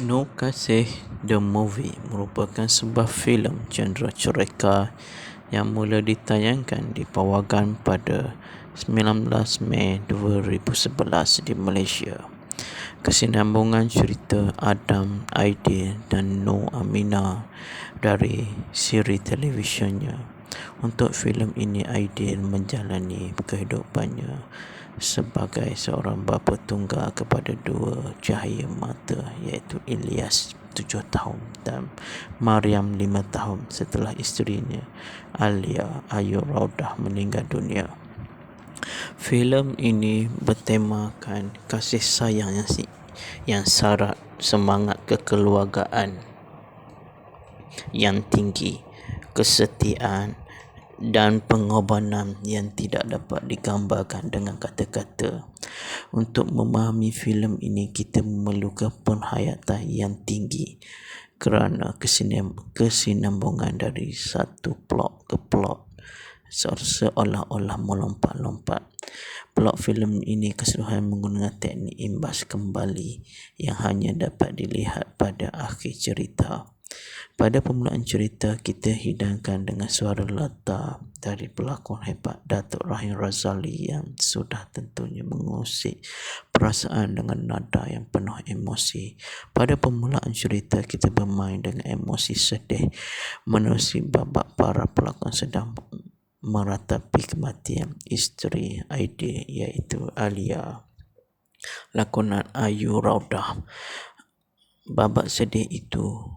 No Kasih The Movie merupakan sebuah filem genre cerita yang mula ditayangkan di Pawagam pada 19 Mei 2011 di Malaysia. Kesinambungan cerita Adam, Aidil dan Noor Amina dari siri televisyennya. Untuk filem ini, Aidil menjalani kehidupannya sebagai seorang bapa tunggal kepada dua cahaya mata, iaitu Ilyas 7 tahun dan Mariam 5 tahun setelah isterinya Alia Ayu Raudah meninggal dunia. Filem ini bertemakan kasih sayang yang syarat semangat kekeluargaan yang tinggi, kesetiaan dan pengorbanan yang tidak dapat digambarkan dengan kata-kata. Untuk memahami filem ini, kita memerlukan penghayatan yang tinggi kerana kesinambungan dari satu plot ke plot seolah-olah melompat-lompat. Plot filem ini keseluruhan menggunakan teknik imbas kembali yang hanya dapat dilihat pada akhir cerita. Pada permulaan cerita, kita hidangkan dengan suara latar dari pelakon hebat Datuk Rahim Razali yang sudah tentunya mengusik perasaan dengan nada yang penuh emosi. Pada permulaan cerita, kita bermain dengan emosi sedih menerusi babak para pelakon sedang meratapi kematian isteri Aidil, iaitu Alia, lakonan Ayu Raudah. Babak sedih itu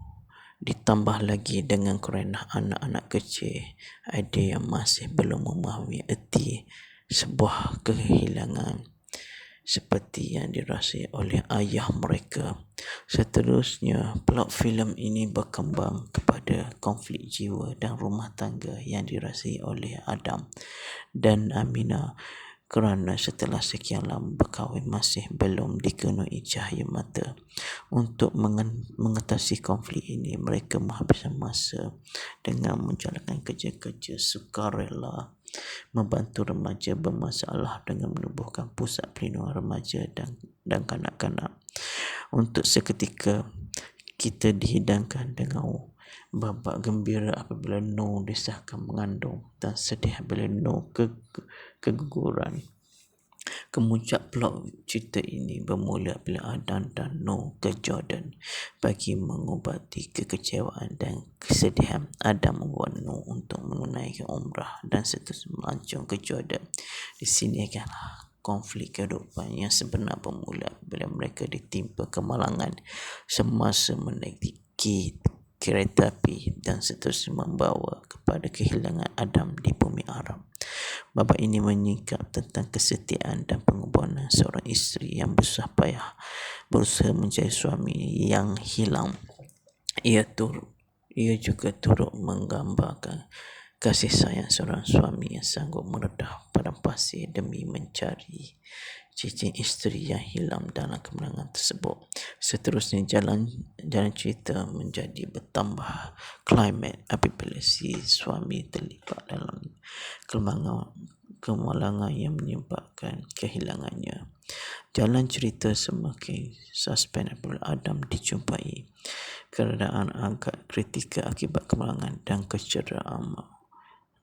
ditambah lagi dengan kerana anak-anak kecil Aidil yang masih belum memahami erti sebuah kehilangan seperti yang dirasai oleh ayah mereka. Seterusnya, plot filem ini berkembang kepada konflik jiwa dan rumah tangga yang dirasai oleh Adam dan Amina kerana setelah sekian lama berkahwin masih belum dikenui cahaya mata. Untuk mengatasi konflik ini, mereka menghabiskan masa dengan menjalankan kerja-kerja sukarela, membantu remaja bermasalah dengan menubuhkan pusat perlindungan remaja dan kanak-kanak. Untuk seketika, kita dihidangkan dengan babak gembira apabila Noor disahkan mengandung dan sedih apabila Noor keguguran. Kemuncak plot cerita ini bermula bila Adam dan Noor ke Jordan bagi mengubati kekecewaan dan kesedihan. Adam membuat Noor untuk menunaikan umrah dan seterusnya melancong ke Jordan. Di sini adalah konflik kehidupan yang sebenar bermula bila mereka ditimpa kemalangan semasa menaiki kereta api dan seterusnya membawa kepada kehilangan Adam di bumi Arab. Babak ini menyingkap tentang kesetiaan dan pengorbanan seorang isteri yang bersusah payah berusaha mencari suami yang hilang. Ia juga turut menggambarkan kasih sayang seorang suami yang sanggup meredah padang pasir demi mencari cincin isteri yang hilang dalam kemenangan tersebut. Seterusnya, jalan cerita menjadi bertambah klimaks apabila si suami terlibat dalam kemalangan yang menyebabkan kehilangannya. Jalan cerita semakin suspens apabila Adam dijumpai keadaan agak kritikal akibat kemalangan dan kecederaan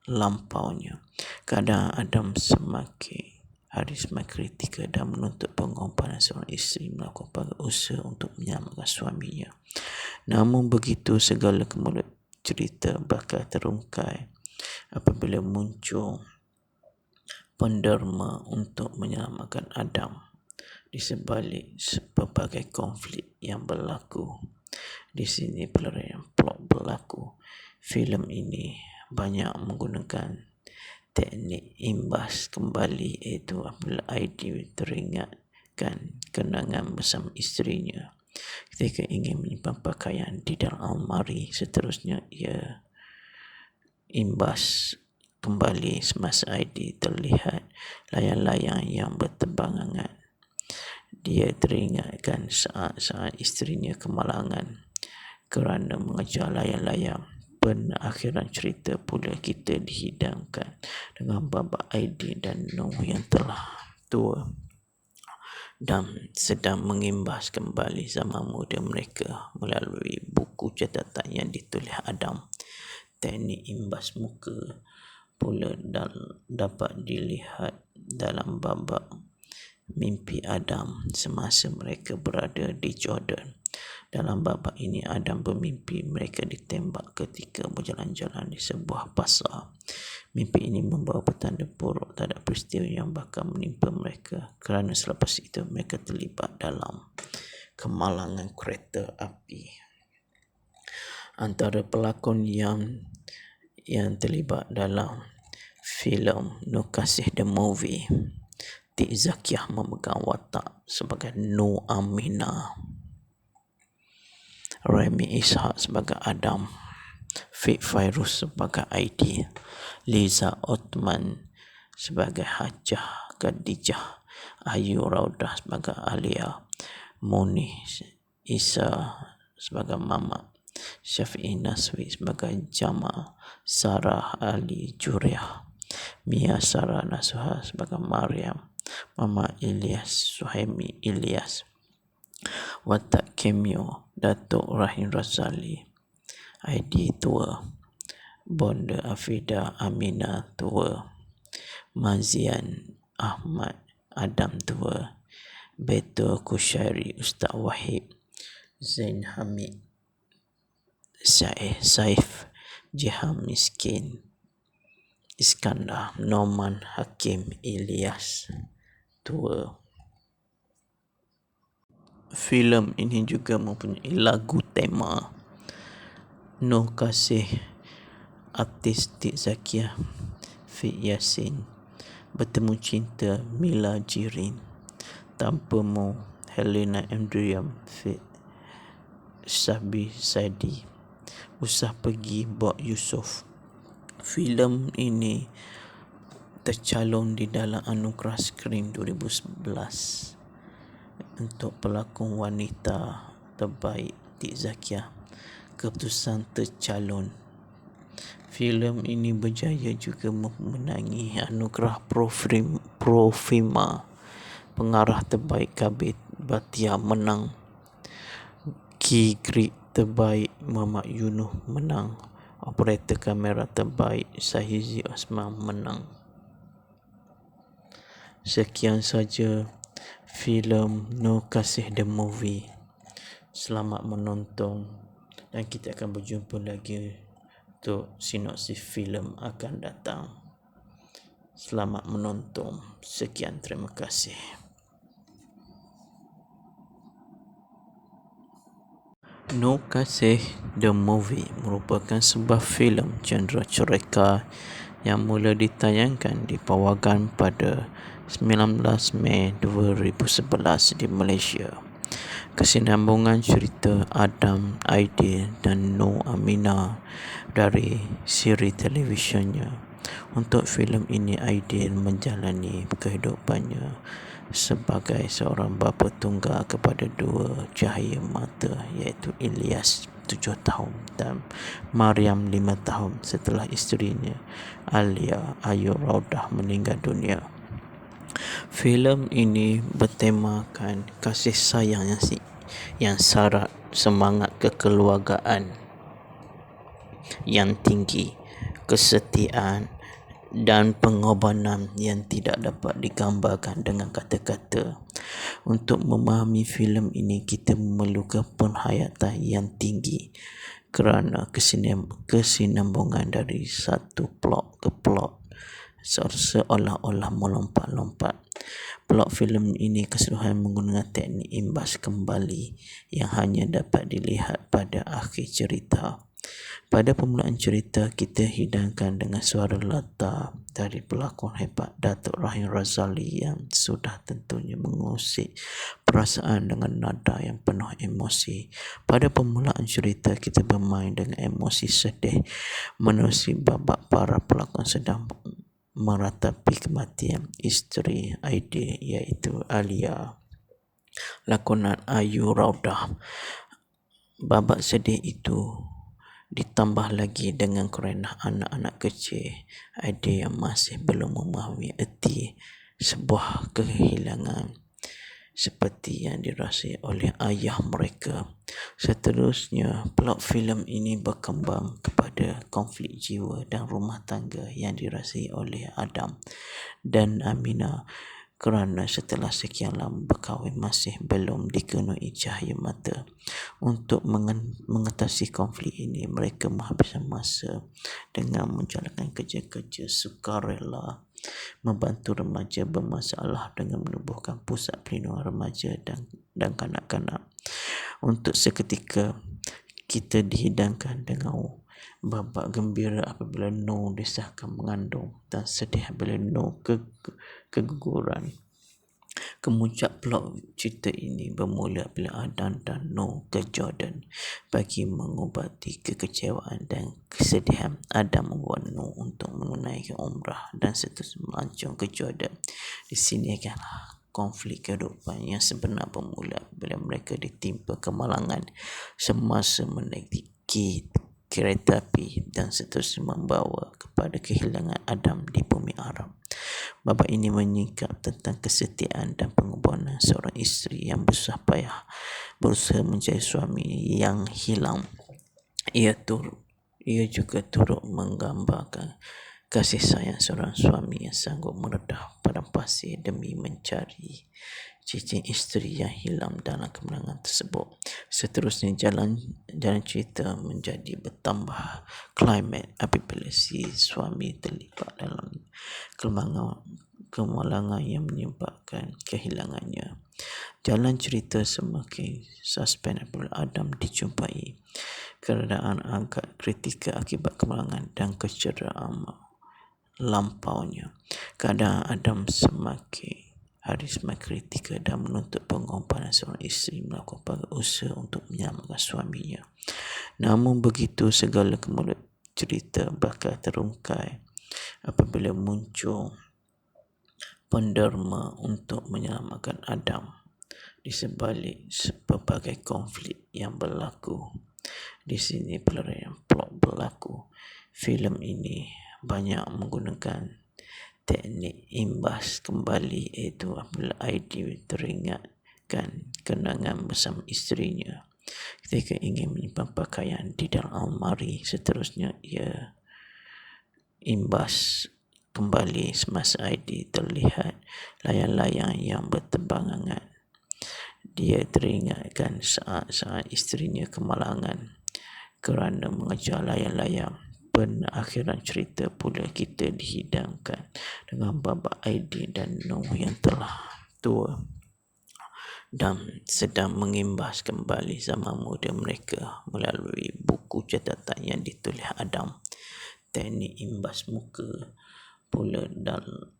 lampaunya. Keadaan Adam semakin kritikal dan menuntut pengorbanan seorang isteri melakukan usaha untuk menyelamatkan suaminya. Namun begitu, segala kemudian cerita bakal terungkai apabila muncul penderma untuk menyelamatkan Adam di sebalik pelbagai konflik yang berlaku. Di sini pelarian plot berlaku. Filem ini banyak menggunakan teknik imbas kembali, iaitu apabila Aidil teringatkan kenangan bersama isterinya ketika ingin menyimpan pakaian di dalam almari. Seterusnya, ia imbas kembali semasa Aidil terlihat layang-layang yang berterbangan. Dia teringatkan saat isterinya kemalangan kerana mengejar layang-layang. Penakhiran cerita pula kita dihidangkan dengan babak Aidil dan Noor yang telah tua dan sedang mengimbas kembali zaman muda mereka melalui buku catatan yang ditulis Adam. Teknik imbas muka pula dapat dilihat dalam babak mimpi Adam semasa mereka berada di Jordan. Dalam babak ini, Adam bermimpi mereka ditembak ketika berjalan-jalan di sebuah pasar. Mimpi ini membawa petanda buruk terhadap peristiwa yang bakal menimpa mereka kerana selepas itu mereka terlibat dalam kemalangan kereta api. Antara pelakon yang terlibat dalam filem Nur Kasih The Movie, Tik Zakiah memegang watak sebagai Nur Aminah, Remy Ishak sebagai Adam, Fit Fairuz sebagai Aidi, Liza Othman sebagai Hajah Khadijah, Ayu Raudah sebagai Alia, Moni Isa sebagai Mamat, Syafi'i Naswi sebagai Jamal, Sarah Ali Juriah, Mia Sarah Nasuha sebagai Mariam, Mama Ilyas Suhaimi Ilyas. Watak cameo Datuk Rahim Razali, Aidi tua, Bonda Afida Amina tua, Mazian Ahmad Adam tua, Beto Kushairi Ustaz Wahid, Zain Hamid Saif, Jihan Miskin Iskandar, Norman Hakim Ilyas tua. Filem ini juga mempunyai lagu tema Nur Kasih, artis Tik Zakiah, Fit Yasin, Bertemu Cinta Mila Jirin, Tanpamu Helena Andriam, Fit Sabi Saidi, Usah Pergi Bok Yusof. Filem ini tercalon di dalam Anugerah Skrin 2011 untuk pelakon wanita terbaik Tik Zakiah. Keputusan tercalon. Filem ini berjaya juga memenangi anugerah Profima. Pengarah terbaik Kabir Batia menang. Key-Grip terbaik Muhammad Yunuh menang. Operator kamera terbaik Sahizi Osman menang. Sekian saja filem Nur Kasih The Movie. Selamat menonton dan kita akan berjumpa lagi untuk sinopsis filem akan datang. Selamat menonton. Sekian, terima kasih. Nur Kasih The Movie merupakan sebuah filem genre cerita yang mula ditayangkan di Pawagam pada 19 Mei 2011 di Malaysia. Kesinambungan cerita Adam, Aidil dan Nur Aminah dari siri televisyennya. Untuk filem ini, Aidil menjalani kehidupannya sebagai seorang bapa tunggal kepada dua cahaya mata, iaitu Ilyas 7 tahun dan Mariam 5 tahun setelah isterinya Alia Ayu Raudah meninggal dunia. Filem ini bertemakan kasih sayang yang syarat semangat kekeluargaan yang tinggi, kesetiaan dan pengorbanan yang tidak dapat digambarkan dengan kata-kata. Untuk memahami filem ini, kita memerlukan penghayatan yang tinggi kerana kesinambungan dari satu plot ke plot seolah-olah melompat-lompat. Plot filem ini keseluruhan menggunakan teknik imbas kembali yang hanya dapat dilihat pada akhir cerita. Pada permulaan cerita, kita hidangkan dengan suara latar dari pelakon hebat Datuk Rahim Razali yang sudah tentunya mengusik perasaan dengan nada yang penuh emosi. Pada permulaan cerita, kita bermain dengan emosi sedih menerusi babak para pelakon sedang meratapi kematian isteri Aidil, iaitu Alia, lakonan Ayu Raudah. Babak sedih itu ditambah lagi dengan kerana anak-anak kecil Aidil yang masih belum memahami erti sebuah kehilangan. seperti yang dirasai oleh ayah mereka. Seterusnya, plot filem ini berkembang kepada konflik jiwa dan rumah tangga yang dirasai oleh Adam dan Aminah, kerana setelah sekian lama berkahwin masih belum dikenui cahaya mata. Untuk mengatasi konflik ini, mereka menghabiskan masa dengan menjalankan kerja-kerja sukarela, membantu remaja bermasalah dengan menubuhkan pusat perlindungan remaja dan kanak-kanak. Untuk seketika, kita dihidangkan dengan babak gembira apabila Noah disahkan mengandung dan sedih apabila Noah keguguran. Kemuncak plot cerita ini bermula bila Adam dan Noah ke Jordan bagi mengubati kekecewaan dan kesedihan. Adam membawa Noah untuk menunaikan umrah dan seterusnya melancong ke Jordan. Di sini adalah konflik kehidupan yang sebenar bermula bila mereka ditimpa kemalangan semasa menaiki kereta api dan seterusnya membawa kepada kehilangan Adam di bumi Arab. Babak ini menyingkap tentang kesetiaan dan pengorbanan seorang isteri yang bersusah payah berusaha mencari suami yang hilang. Ia juga turut menggambarkan kasih sayang seorang suami yang sanggup meredah padang pasir demi mencari cincin isteri yang hilang dalam kemenangan tersebut. Seterusnya, jalan cerita menjadi bertambah klimaks apabila si suami terlibat dalam kemalangan yang menyebabkan kehilangannya. Jalan cerita semakin suspens apabila Adam dijumpai keadaan agak kritikal akibat kemalangan dan kecederaan lampaunya. Keadaan Adam semakin kritikal dan menuntut pengorbanan seorang isteri melakukan usaha untuk menyelamatkan suaminya. Namun begitu, segala kemudian cerita bakal terungkai apabila muncul penderma untuk menyelamatkan Adam di sebalik pelbagai konflik yang berlaku. Di sini pelarian plot berlaku. Filem ini banyak menggunakan teknik imbas kembali, iaitu apabila ID teringatkan kenangan bersama isterinya ketika ingin menyimpan pakaian di dalam almari. Seterusnya, ia imbas kembali semasa ID terlihat layang-layang yang berterbangan. Dia teringatkan saat isterinya kemalangan kerana mengejar layang-layang. Penakhiran cerita pula kita dihidangkan dengan babak ID dan Noah yang telah tua dan sedang mengimbas kembali zaman muda mereka melalui buku catatan yang ditulis Adam. Teknik imbas muka pula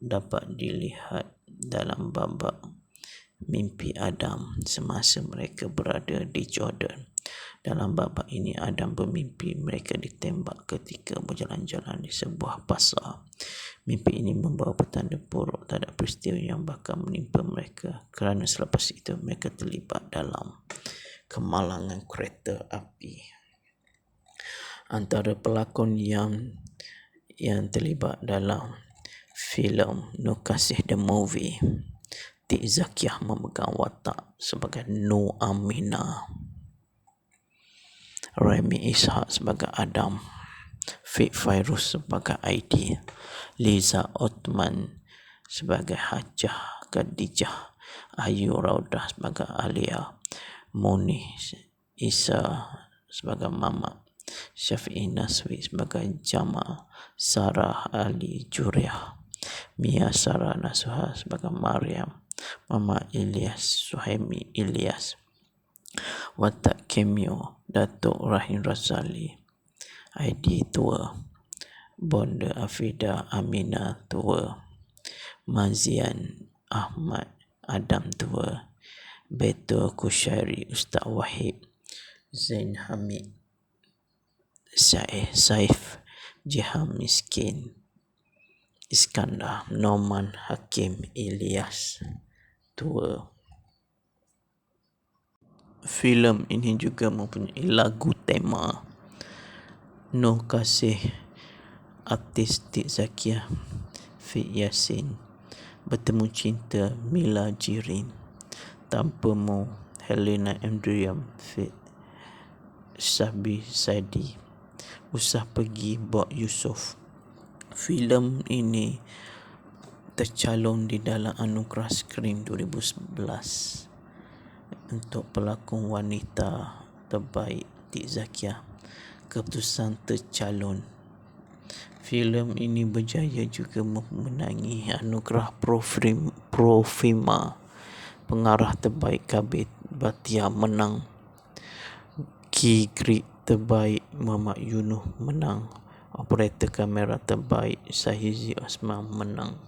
dapat dilihat dalam babak mimpi Adam semasa mereka berada di Jordan. Dalam babak ini, Adam bermimpi mereka ditembak ketika berjalan-jalan di sebuah pasar. Mimpi ini membawa petanda buruk terhadap peristiwa yang bakal menimpa mereka kerana selepas itu mereka terlibat dalam kemalangan kereta api. Antara pelakon yang terlibat dalam filem Nur Kasih The Movie, Tik Zakiah memegang watak sebagai Nur Aminah, Remy Ishak sebagai Adam, Fit Fairuz sebagai ID, Liza Othman sebagai Hajah Khadijah, Ayu Raudah sebagai Alia, Moni Isa sebagai Mama, Syafi'i Naswi sebagai Jamal, Sarah Ali Juriah, Mia Sarah Nasuha sebagai Maryam, Mama Ilyas Suhaimi Ilyas. Watak cameo Datuk Rahim Razali, ID tua, Bonda Afida Aminah tua, Mazian Ahmad Adam tua, Beto Kushairi Ustaz Wahid, Zain Hamid Saif, Jihan Miskin Iskandar, Norman Hakim Ilyas tua. Filem ini juga mempunyai lagu tema Nur Kasih, artis Tik Zakiah, Fit Yasin, Bertemu Cinta Mila Jirin, Tanpamu, Helena Andriam, Sabi Saidi, Usah Pergi, Bok Yusof. Filem ini tercalon di dalam Anugerah Skrin 2011 untuk pelakon wanita terbaik Tik Zakiah. Keputusan tercalon. Filem ini berjaya juga memenangi Anugerah Profima. Pengarah terbaik Kabir Batia menang. Key Grip terbaik Muhammad Yunuh menang. Operator kamera terbaik Sahizi Osman menang.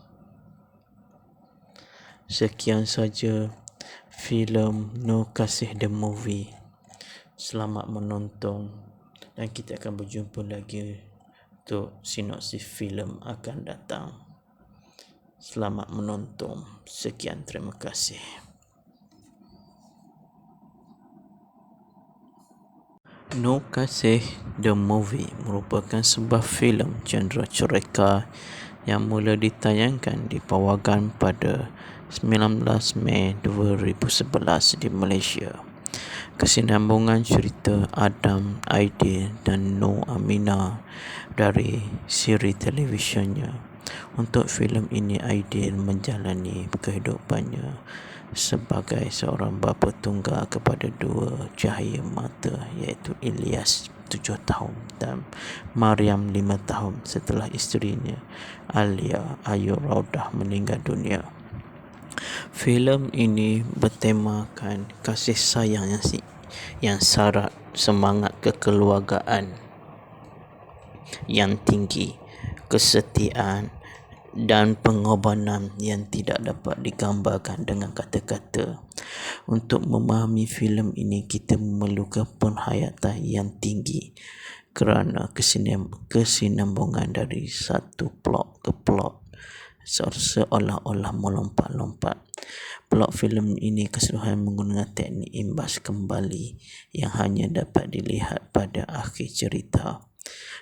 Sekian saja filem No Kasih The Movie. Selamat menonton dan kita akan berjumpa lagi untuk sinopsis filem akan datang. Selamat menonton. Sekian, terima kasih. No Kasih The Movie merupakan sebuah filem genre cerita yang mula ditayangkan di Pawagam pada 19 Mei 2011 di Malaysia. Kesinambungan cerita Adam, Aidil dan Noor Aminah dari siri televisyennya. Untuk filem ini, Aidil menjalani kehidupannya sebagai seorang bapa tunggal kepada dua cahaya mata, iaitu Ilyas 7 tahun dan Mariam 5 tahun setelah isterinya Alia Ayu Raudah meninggal dunia. Filem ini bertemakan kasih sayang yang syarat semangat kekeluargaan yang tinggi, kesetiaan dan pengorbanan yang tidak dapat digambarkan dengan kata-kata. Untuk memahami filem ini, kita memerlukan penghayatan yang tinggi kerana kesinambungan dari satu plot ke plot seolah-olah melompat-lompat. Plot filem ini keseluruhan menggunakan teknik imbas kembali yang hanya dapat dilihat pada akhir cerita.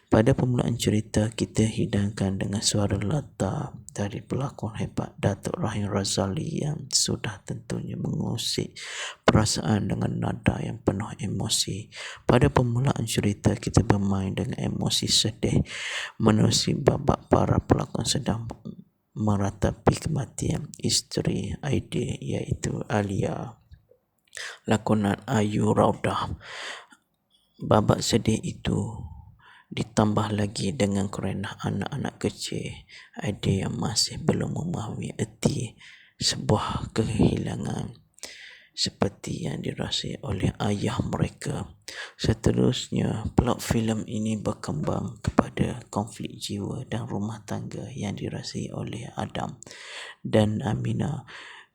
Pada permulaan cerita, kita hidangkan dengan suara latar dari pelakon hebat Datuk Rahim Razali yang sudah tentunya mengusik perasaan dengan nada yang penuh emosi. Pada permulaan cerita, kita bermain dengan emosi sedih menerusi babak para pelakon sedang meratapi kematian isteri Aidil, iaitu Alia, lakonan Ayu Raudah. Babak sedih itu ditambah lagi dengan kerana anak-anak kecil Aidil yang masih belum memahami erti sebuah kehilangan seperti yang dirasai oleh ayah mereka. Seterusnya, plot filem ini berkembang kepada konflik jiwa dan rumah tangga yang dirasai oleh Adam dan Aminah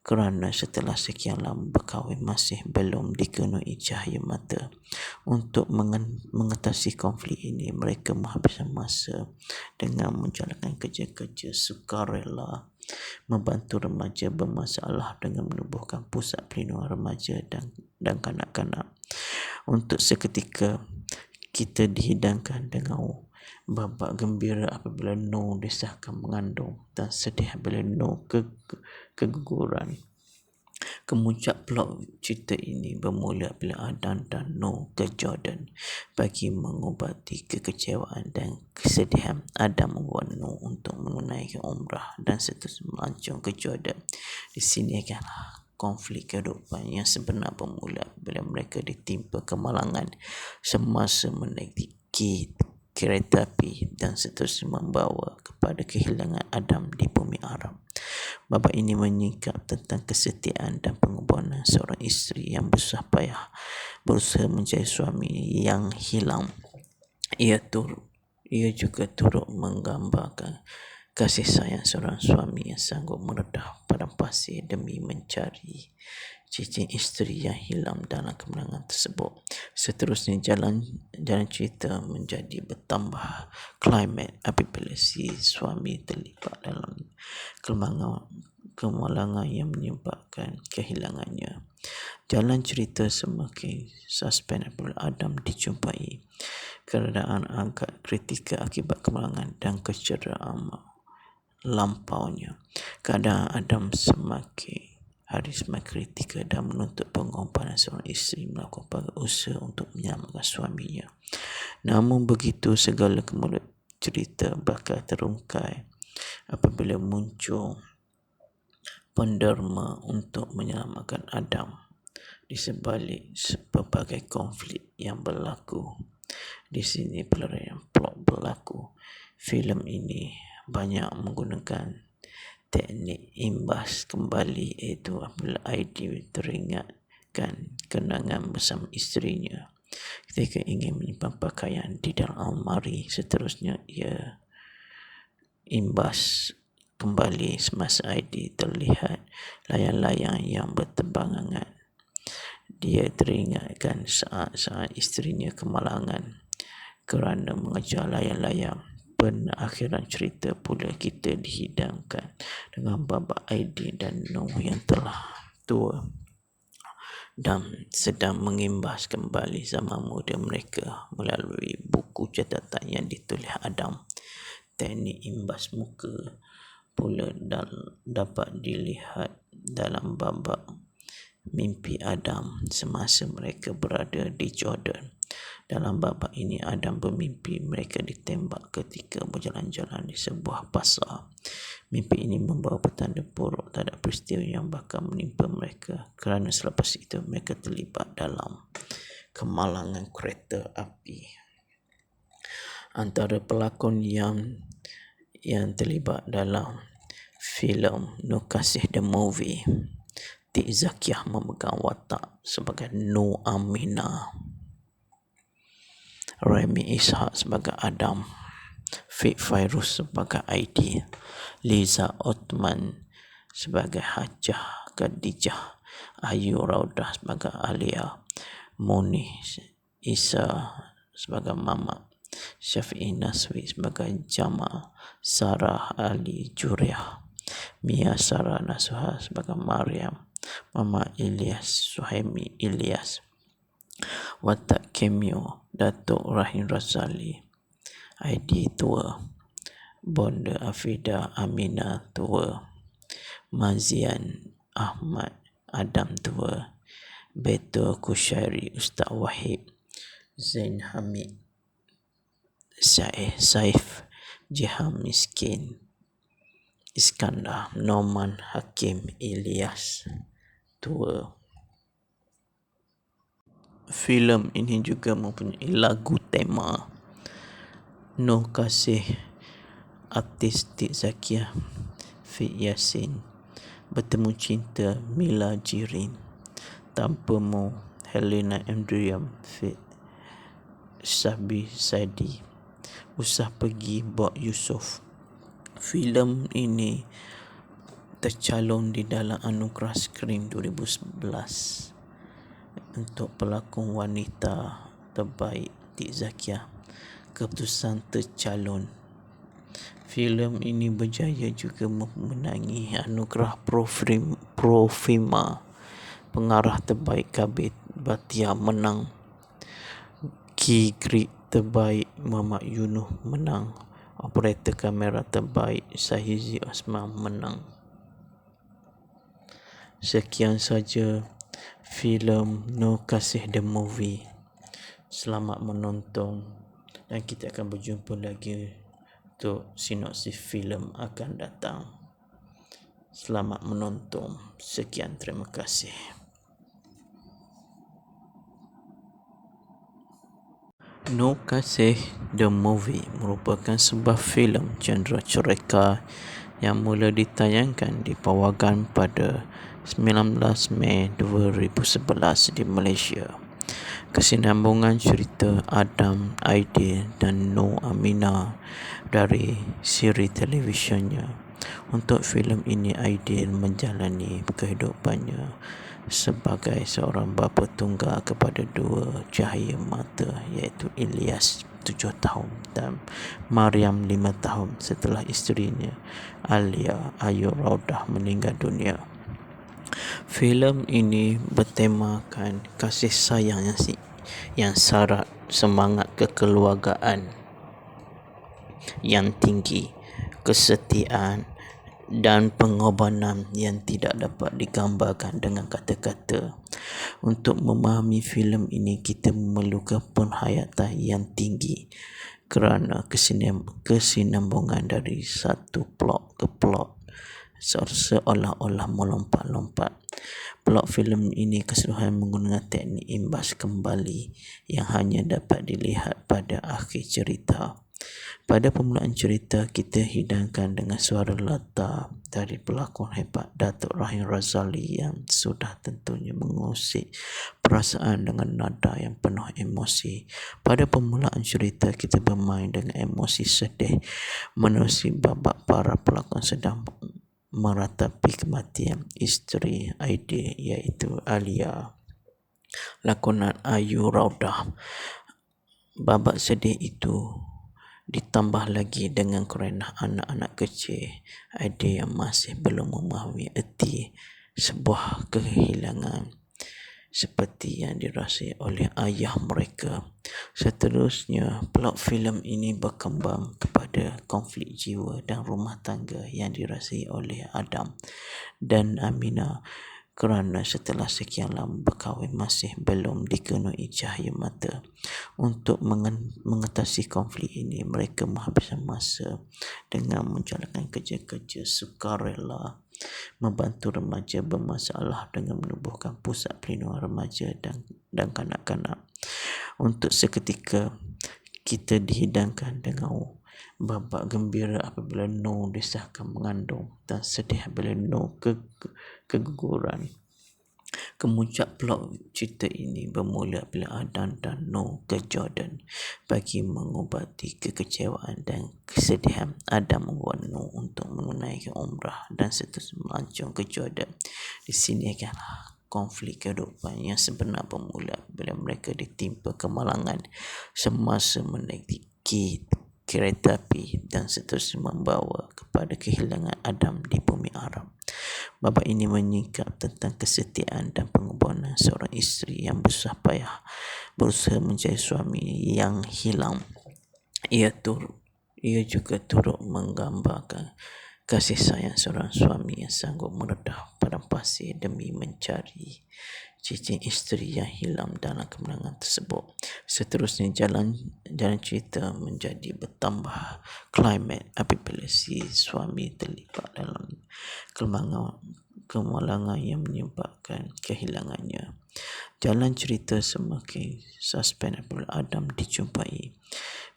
kerana setelah sekian lama berkahwin masih belum dikenui cahaya mata. Untuk mengatasi konflik ini, mereka menghabiskan masa dengan menjalankan kerja-kerja sukarela, membantu remaja bermasalah dengan menubuhkan pusat perlindungan remaja dan kanak-kanak. Untuk seketika, kita dihidangkan dengan babak gembira apabila Noor disahkan mengandung dan sedih apabila Noor keguguran. Kemuncak plot cerita ini bermula bila Adam dan Noor ke Jordan bagi mengubati kekecewaan dan kesedihan. Adam membawa Noor untuk menunaikan umrah dan seterusnya melancong ke Jordan. Di sini adalah konflik kehidupan yang sebenar bermula bila mereka ditimpa kemalangan semasa menaiki kereta api dan seterusnya membawa kepada kehilangan Adam di bumi Arab. Babak ini menyingkap tentang kesetiaan dan pengorbanan seorang isteri yang bersusah payah berusaha mencari suami yang hilang. Ia juga turut menggambarkan kasih sayang seorang suami yang sanggup meredah padang pasir demi mencari cincin isteri yang hilang dalam kemenangan tersebut. Seterusnya, jalan cerita menjadi bertambah klimaks apabila si suami terlibat dalam kemalangan yang menyebabkan kehilangannya. Jalan cerita semakin suspens apabila Adam dijumpai keadaan agak kritikal akibat kemalangan dan kecederaan lampaunya. Keadaan Adam semakin harisma kritikal dan menuntut pengorbanan seorang isteri melakukan usaha untuk menyelamatkan suaminya. Namun begitu, segala kemudian cerita bakal terungkai apabila muncul penderma untuk menyelamatkan Adam di sebalik pelbagai konflik yang berlaku. Di sini pelarian plot berlaku. Filem ini banyak menggunakan teknik imbas kembali, iaitu apabila ID teringatkan kenangan bersama isterinya ketika ingin menyimpan pakaian di dalam almari. Seterusnya ia imbas kembali semasa ID terlihat layang-layang yang berterbangan. Dia teringatkan saat-saat isterinya kemalangan kerana mengejar layang-layang. Penakhiran cerita pula kita dihidangkan dengan babak ID dan Noh yang telah tua dan sedang mengimbas kembali zaman muda mereka melalui buku catatan yang ditulis Adam. Teknik imbas muka pula dapat dilihat dalam babak mimpi Adam semasa mereka berada di Jordan. Dalam babak ini, Adam bermimpi mereka ditembak ketika berjalan-jalan di sebuah pasar. Mimpi ini membawa petanda buruk terhadap peristiwa yang bakal menimpa mereka kerana selepas itu mereka terlibat dalam kemalangan kereta api. Antara pelakon yang terlibat dalam filem Nur Kasih The Movie, Tik Zakiah memegang watak sebagai Nur Aminah, Remy Ishak sebagai Adam, Fit Fairuz sebagai ID, Liza Othman sebagai Hajah Khadijah, Ayu Raudah sebagai Alia, Moni Isa sebagai Mamat, Syafi'i Naswi sebagai Jamal, Sarah Ali Juriah, Mia Sarah Nasuha sebagai Maryam, Mama Ilyas Suhaimi Ilyas. Watak cameo Datuk Rahim Razali, ID tua, Bonda Afida Amina tua, Mazian Ahmad Adam tua, Beto Kushairi Ustaz Wahid, Zain Hamid Saif, Jiham Miskin Iskandar, Norman Hakim Ilyas tua. Filem ini juga mempunyai lagu tema Nur Kasih, artis Tik Zakiah, Fit Yasin, Bertemu Cinta, Mila Jirin, Tanpamu, Helena Andriam, Fit Sabi Saidi, Usah Pergi, Bob Yusof. Filem ini tercalon di dalam Anugerah Skrin 2011 untuk pelakon wanita terbaik Tik Zakiah. Keputusan tercalon. Filem ini berjaya juga memenangi anugerah Profima. Pengarah terbaik Kabir Batia menang. Key Grip terbaik Muhammad Yunuh menang. Operator kamera terbaik Sahizi Osman menang. Sekian saja filem Nur Kasih The Movie. Selamat menonton dan kita akan berjumpa lagi untuk sinopsis filem akan datang. Selamat menonton. Sekian, terima kasih. Nur Kasih The Movie merupakan sebuah filem genre cerita yang mula ditayangkan di Pawagam pada 19 Mei 2011 di Malaysia. Kesinambungan cerita Adam, Aidil dan Nur Aminah dari siri televisyennya. Untuk filem ini, Aidil menjalani kehidupannya sebagai seorang bapa tunggal kepada dua cahaya mata, iaitu Ilyas 7 tahun dan Maryam 5 tahun setelah isterinya Alia Ayu Raudah meninggal dunia. Filem ini bertemakan kasih sayang yang syarat semangat kekeluargaan yang tinggi, kesetiaan dan pengorbanan yang tidak dapat digambarkan dengan kata-kata. Untuk memahami filem ini, kita memerlukan penghayatan yang tinggi kerana kesinambungan dari satu plot ke plot seolah-olah melompat-lompat. Plot filem ini keseluruhan menggunakan teknik imbas kembali yang hanya dapat dilihat pada akhir cerita. Pada permulaan cerita, kita hidangkan dengan suara latar dari pelakon hebat Datuk Rahim Razali yang sudah tentunya mengusik perasaan dengan nada yang penuh emosi. Pada permulaan cerita, kita bermain dengan emosi sedih menerusi babak para pelakon sedang meratapi kematian isteri Aidil iaitu Alia, lakonan Ayu Raudah. Babak sedih itu ditambah lagi dengan kerana anak-anak kecil Aidil yang masih belum memahami erti sebuah kehilangan seperti yang dirasai oleh ayah mereka. Seterusnya, plot filem ini berkembang kepada konflik jiwa dan rumah tangga yang dirasai oleh Adam dan Aminah kerana setelah sekian lama berkahwin masih belum dikenui cahaya mata. Untuk mengatasi konflik ini, mereka menghabiskan masa dengan menjalankan kerja-kerja sukarela, membantu remaja bermasalah dengan menubuhkan pusat perlindungan remaja dan kanak-kanak. Untuk seketika, kita dihidangkan dengan babak gembira apabila Noor disahkan mengandung dan sedih apabila Noor keguguran. Kemuncak plot cerita ini bermula bila Adam dan Noor ke Jordan bagi mengubati kekecewaan dan kesedihan. Adam membawa Noor untuk menunaikan umrah dan seterusnya melancong ke Jordan. Di sini adalah konflik kehidupan yang sebenar bermula bila mereka ditimpa kemalangan semasa menaiki kereta api dan seterusnya membawa kepada kehilangan Adam di bumi Arab. Babak ini menyingkap tentang kesetiaan dan pengorbanan seorang isteri yang bersusah payah berusaha mencari suami yang hilang. Ia juga turut menggambarkan kasih sayang seorang suami yang sanggup meredah padang pasir demi mencari cincin isteri yang hilang dalam kemenangan tersebut. Seterusnya, jalan cerita menjadi bertambah klimaks apabila si suami terlibat dalam kemalangan yang menyebabkan kehilangannya. Jalan cerita semakin suspens apabila Adam dijumpai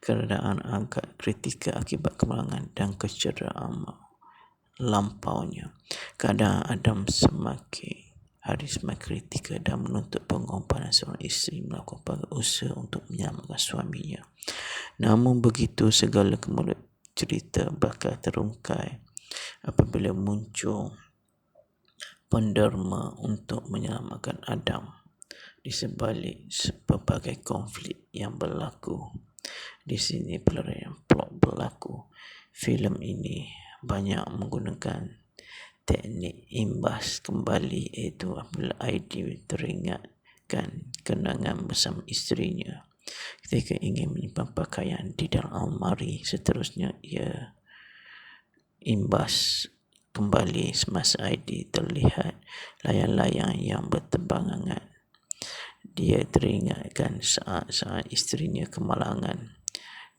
keadaan agak kritikal akibat kemalangan dan kecederaan lampaunya. Keadaan Adam semakin kritikal dan menuntut pengorbanan seorang isteri melakukan usaha untuk menyelamatkan suaminya. Namun begitu, segala kemudian cerita bakal terungkai apabila muncul penderma untuk menyelamatkan Adam di sebalik pelbagai konflik yang berlaku. Di sini pelarian plot berlaku. Filem ini banyak menggunakan teknik imbas kembali, iaitu apabila Aidil teringatkan kenangan bersama isterinya ketika ingin menyimpan pakaian di dalam almari. Seterusnya, ia imbas kembali semasa Aidil terlihat layang-layang yang berterbangan. Dia teringatkan saat isterinya kemalangan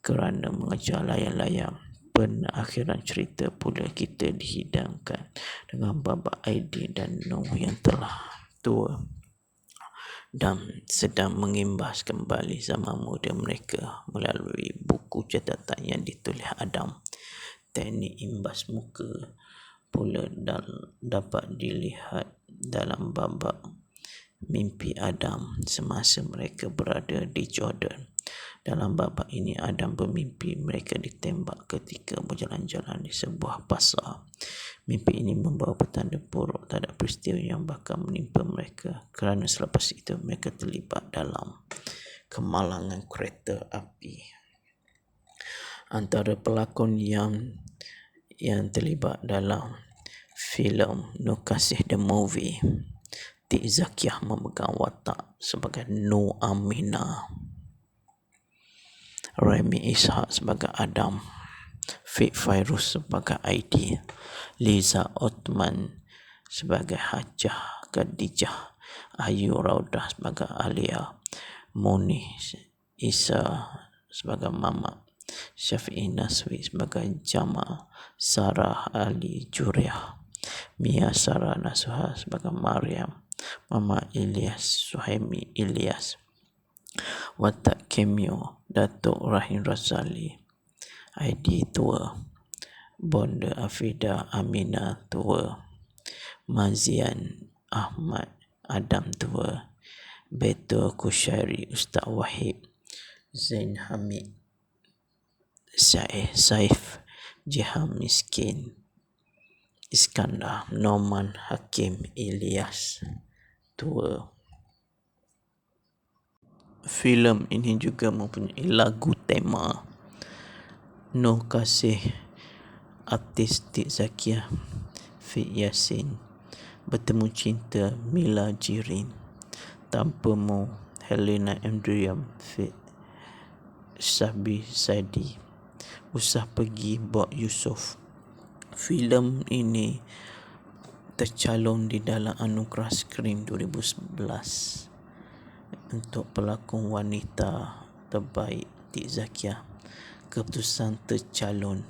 kerana mengejar layang-layang. Penakhiran cerita pula kita dihidangkan dengan babak Aidil dan Noor yang telah tua dan sedang mengimbas kembali zaman muda mereka melalui buku catatan yang ditulis Adam. Teknik imbas muka pula dapat dilihat dalam babak mimpi Adam semasa mereka berada di Jordan. Dalam babak ini, Adam bermimpi mereka ditembak ketika berjalan-jalan di sebuah pasar. Mimpi ini membawa petanda buruk terhadap peristiwa yang bakal menimpa mereka kerana selepas itu mereka terlibat dalam kemalangan kereta api. Antara pelakon yang terlibat dalam filem Nur Kasih The Movie, Tik Zakiah memegang watak sebagai Noor Aminah, Remy Ishak sebagai Adam, Fik Fairuz sebagai ID, Liza Othman sebagai Hajah Khadijah, Ayu Raudah sebagai Alia, Muni Isa sebagai Mama, Syafi'i Naswi sebagai Jamal, Sarah Ali Juriah, Mia Sarah Nasuha sebagai Maryam, Mama Ilyas Suhaimi Ilyas, Watak Cameo Datuk Rahim Razali, ID tua, Bonda Afida Amina tua, Mazian Ahmad Adam tua, Beto Kushairi Ustaz Wahid, Zain Hamid Saif, Jiham Miskin Iskandar, Norman Hakim Ilyas tua. Filem ini juga mempunyai lagu tema Noh Kasih, artis Tik Zakiah, Fik Yasin, Bertemu Cinta Mila Jirin, Tanpamu Helena Andriam, Fik Sahbi Saidi, Usah Pergi Bok Yusof. Filem ini tercalon di dalam Anugerah Skrin 2011 untuk pelakon wanita terbaik Tik Zakiah. Keputusan tercalon.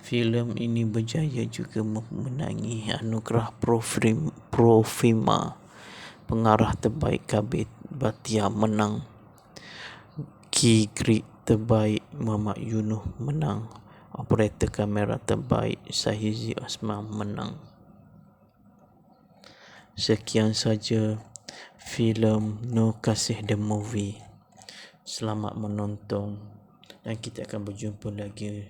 Filem ini berjaya juga memenangi Anugerah Profima. Pengarah terbaik Kabir Batia menang. Key terbaik Muhammad Yunuh menang. Operator kamera terbaik Sahizi Osman menang. Sekian saja filem Noh Kasih The Movie. Selamat menonton dan kita akan berjumpa lagi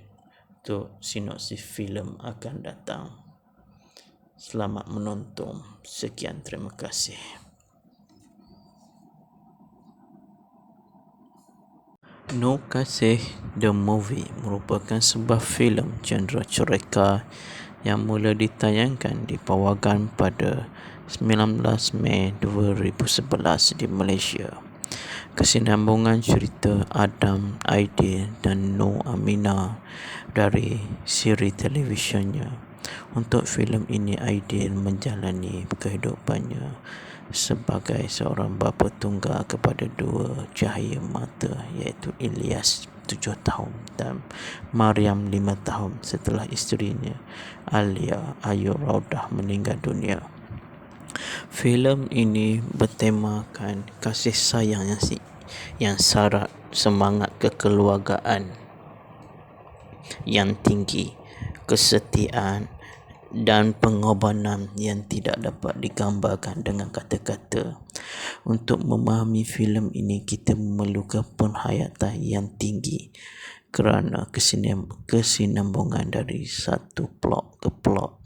untuk sinopsis filem akan datang. Selamat menonton. Sekian, terima kasih. Noh Kasih The Movie merupakan sebuah filem genre cerita yang mula ditayangkan di Pawagam pada 19 Mei 2011 di Malaysia. Kesinambungan cerita Adam, Aidil dan Noor Aminah dari siri televisyennya. Untuk filem ini, Aidil menjalani kehidupannya sebagai seorang bapa tunggal kepada dua cahaya mata, iaitu Ilyas 7 tahun dan Maryam 5 tahun setelah isterinya Alia Ayu Raudah meninggal dunia. Filem ini bertemakan kasih sayang yang syarat semangat kekeluargaan yang tinggi, kesetiaan dan pengorbanan yang tidak dapat digambarkan dengan kata-kata. Untuk memahami filem ini, kita memerlukan penghayatan yang tinggi kerana kesinambungan dari satu plot ke plot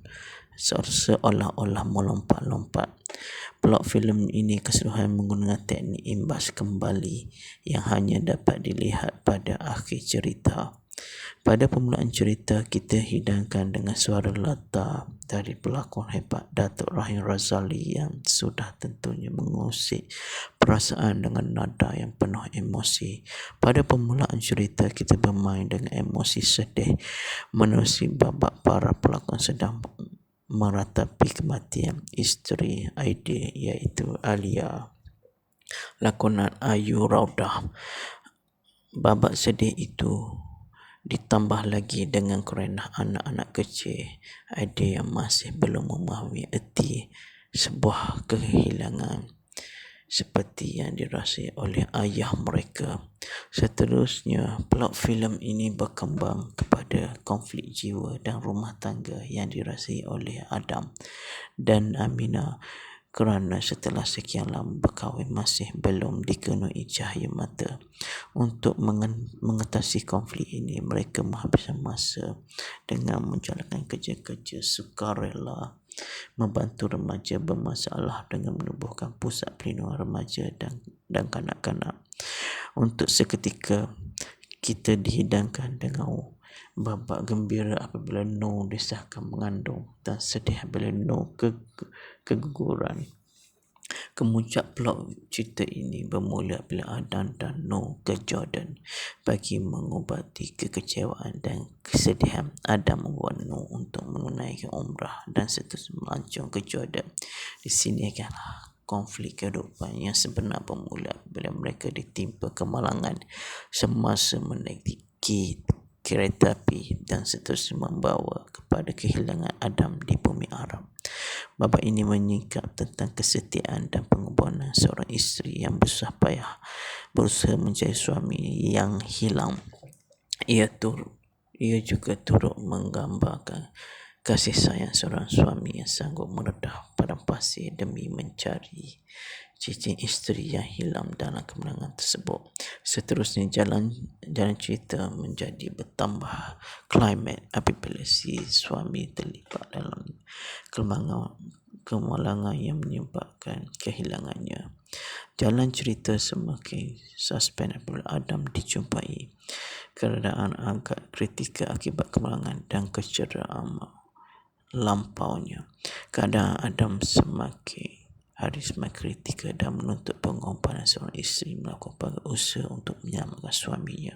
seolah-olah melompat-lompat. Plot filem ini keseluruhan menggunakan teknik imbas kembali yang hanya dapat dilihat pada akhir cerita. Pada permulaan cerita, kita hidangkan dengan suara latar dari pelakon hebat Datuk Rahim Razali yang sudah tentunya mengusik perasaan dengan nada yang penuh emosi. Pada permulaan cerita, kita bermain dengan emosi sedih menerusi babak para pelakon sedang meratapi kematian isteri Aidil, iaitu Alia, lakonan Ayu Raudah. Babak sedih itu ditambah lagi dengan kerana anak-anak kecil Aidil yang masih belum memahami erti sebuah kehilangan seperti yang dirasai oleh ayah mereka. Seterusnya, plot filem ini berkembang kepada konflik jiwa dan rumah tangga yang dirasai oleh Adam dan Aminah kerana setelah sekian lama berkahwin masih belum dikenui cahaya mata. Untuk mengatasi konflik ini, mereka menghabiskan masa dengan menjalankan kerja-kerja sukarela, membantu remaja bermasalah dengan menubuhkan pusat perlindungan remaja dan kanak-kanak. Untuk seketika, kita dihidangkan dengan babak gembira apabila Noor disahkan mengandung dan sedih apabila Noor keguguran. Kemuncak plot cerita ini bermula bila Adam dan Noah ke Jordan bagi mengubati kekecewaan dan kesedihan. Adam membawa Noah untuk menunaikan umrah dan seterusnya melancong ke Jordan. Di sini kan konflik kehidupan yang sebenar bermula bila mereka ditimpa kemalangan semasa menaiki kereta api dan seterusnya membawa kepada kehilangan Adam di bumi Arab. Bapa ini menyingkap tentang kesetiaan dan pengorbanan seorang isteri yang bersusah payah berusaha mencari suami yang hilang. Ia juga turut menggambarkan kasih sayang seorang suami yang sanggup meredah padang pasir demi mencari cincin isteri yang hilang dalam kemenangan tersebut. Seterusnya jalan cerita menjadi bertambah klimat apabila si suami terlibat dalam kemalangan yang menyebabkan kehilangannya. Jalan cerita semakin suspens apabila Adam dijumpai keadaan agak kritikal akibat kemalangan dan kecederaan lampaunya. Keadaan Adam semakin kritikal dan menuntut pengorbanan seorang isteri melakukan usaha untuk menyelamatkan suaminya.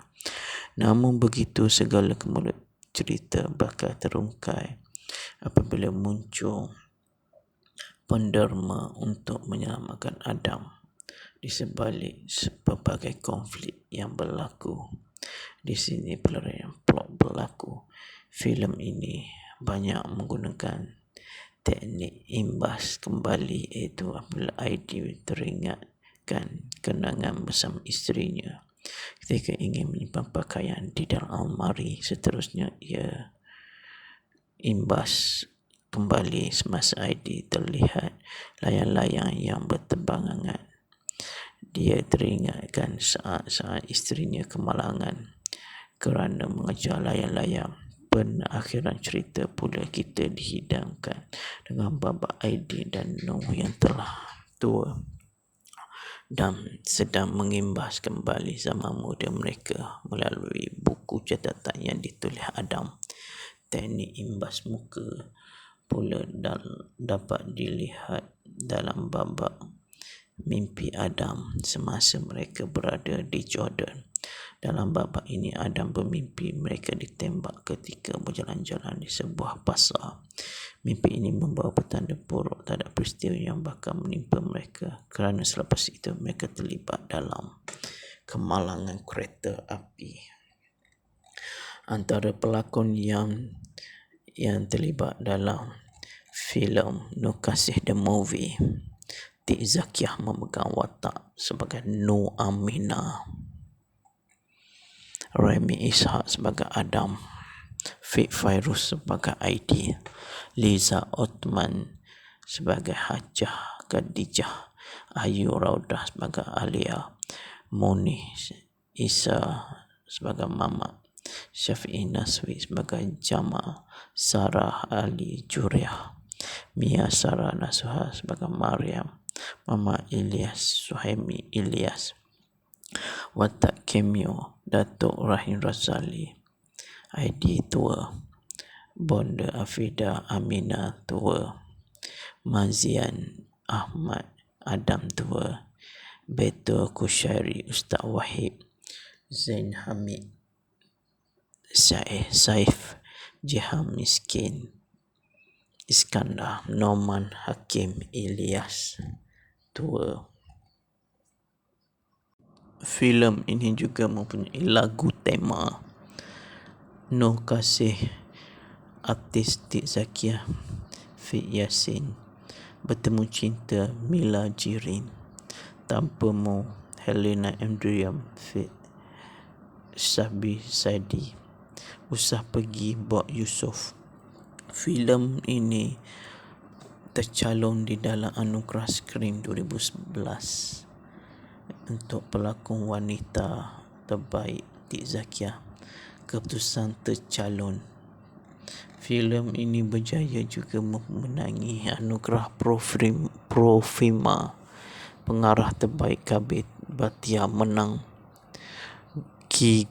Namun begitu, segala kemudian cerita bakal terungkai apabila muncul penderma untuk menyelamatkan Adam di sebalik pelbagai konflik yang berlaku. Di sini pelarian plot berlaku. Filem ini banyak menggunakan teknik imbas kembali, iaitu apabila ID teringatkan kenangan bersama isterinya ketika ingin menyimpan pakaian di dalam almari. Seterusnya ia imbas kembali semasa ID terlihat layang-layang yang berterbangan. Dia teringatkan saat isterinya kemalangan kerana mengejar layang-layang. Penakhiran cerita pula kita dihidangkan dengan bapa ID dan Noah yang telah tua dan sedang mengimbas kembali zaman muda mereka melalui buku catatan yang ditulis Adam. Teknik imbas muka pula dapat dilihat dalam babak mimpi Adam semasa mereka berada di Jordan. Dalam babak ini Adam bermimpi mereka ditembak ketika berjalan-jalan di sebuah pasar. Mimpi ini membawa petanda buruk terhadap peristiwa yang bakal menimpa mereka kerana selepas itu mereka terlibat dalam kemalangan kereta api. Antara pelakon yang terlibat dalam filem Nur Kasih The Movie, Tik Zakiah memegang watak sebagai Nur Aminah, Remy Ishak sebagai Adam, Fit Fairuz sebagai ID, Liza Othman sebagai Hajah Khadijah, Ayu Raudah sebagai Alia, Moni Isa sebagai Mama, Syafi'i Naswi sebagai Jamal, Sarah Ali Juriah, Mia Sarah Nasuha sebagai Maryam, Mama Ilyas Suhaimi Ilyas. Watak cameo Datuk Rahim Razali, ID tua, Bonda Afida Amina tua, Mazian Ahmad Adam tua, Beto Kushairi Ustaz Wahid, Zain Hamid Saif, Jihan Miskin Iskandar, Norman Hakim Ilyas tua. Filem ini juga mempunyai lagu tema Nur Kasih, artis Tik Zakiah, Fit Yasin, Bertemu Cinta Mila Jirin, Tanpamu Helena Andriam, Fit Sabi Saidi, Usah Pergi Bob Yusof. Filem ini tercalon di dalam Anugerah Skrin 2011 untuk pelakon wanita terbaik Tik Zakiah. Keputusan tercalon. Filem ini berjaya juga memenangi anugerah Profima. Pengarah terbaik Kabir Batia menang. Key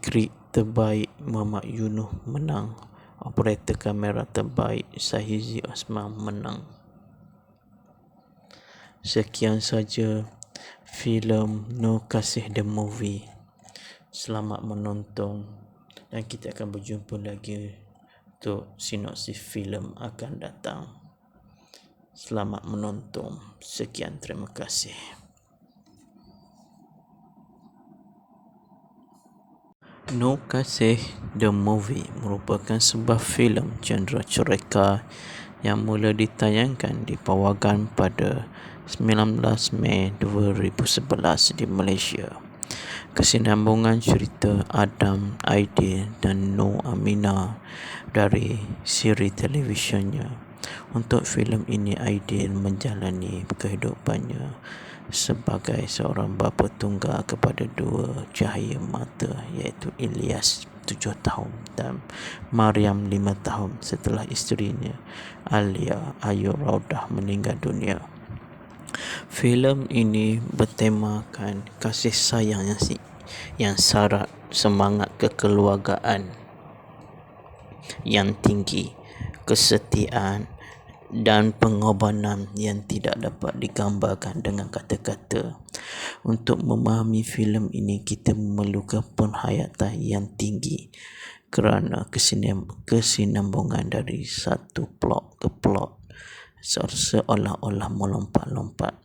terbaik Muhammad Yunuh menang. Operator kamera terbaik Sahizi Osman menang. Sekian saja filem No Kasih The Movie. Selamat menonton dan kita akan berjumpa lagi untuk sinopsis filem akan datang. Selamat menonton. Sekian, terima kasih. No Kasih The Movie merupakan sebuah filem genre cerita yang mula ditayangkan di Pawagam pada 19 Mei 2011 di Malaysia. Kesinambungan cerita Adam, Aidil dan Noor Aminah dari siri televisyennya. Untuk filem ini, Aidil menjalani kehidupannya sebagai seorang bapa tunggal kepada dua cahaya mata, iaitu Ilyas 7 tahun dan Mariam 5 tahun setelah isterinya Alia Ayu Raudah meninggal dunia. Filem ini bertemakan kasih sayang yang syarat semangat kekeluargaan yang tinggi, kesetiaan dan pengorbanan yang tidak dapat digambarkan dengan kata-kata. Untuk memahami filem ini, kita memerlukan penghayatan yang tinggi kerana kesinambungan dari satu plot ke plot seolah-olah melompat-lompat.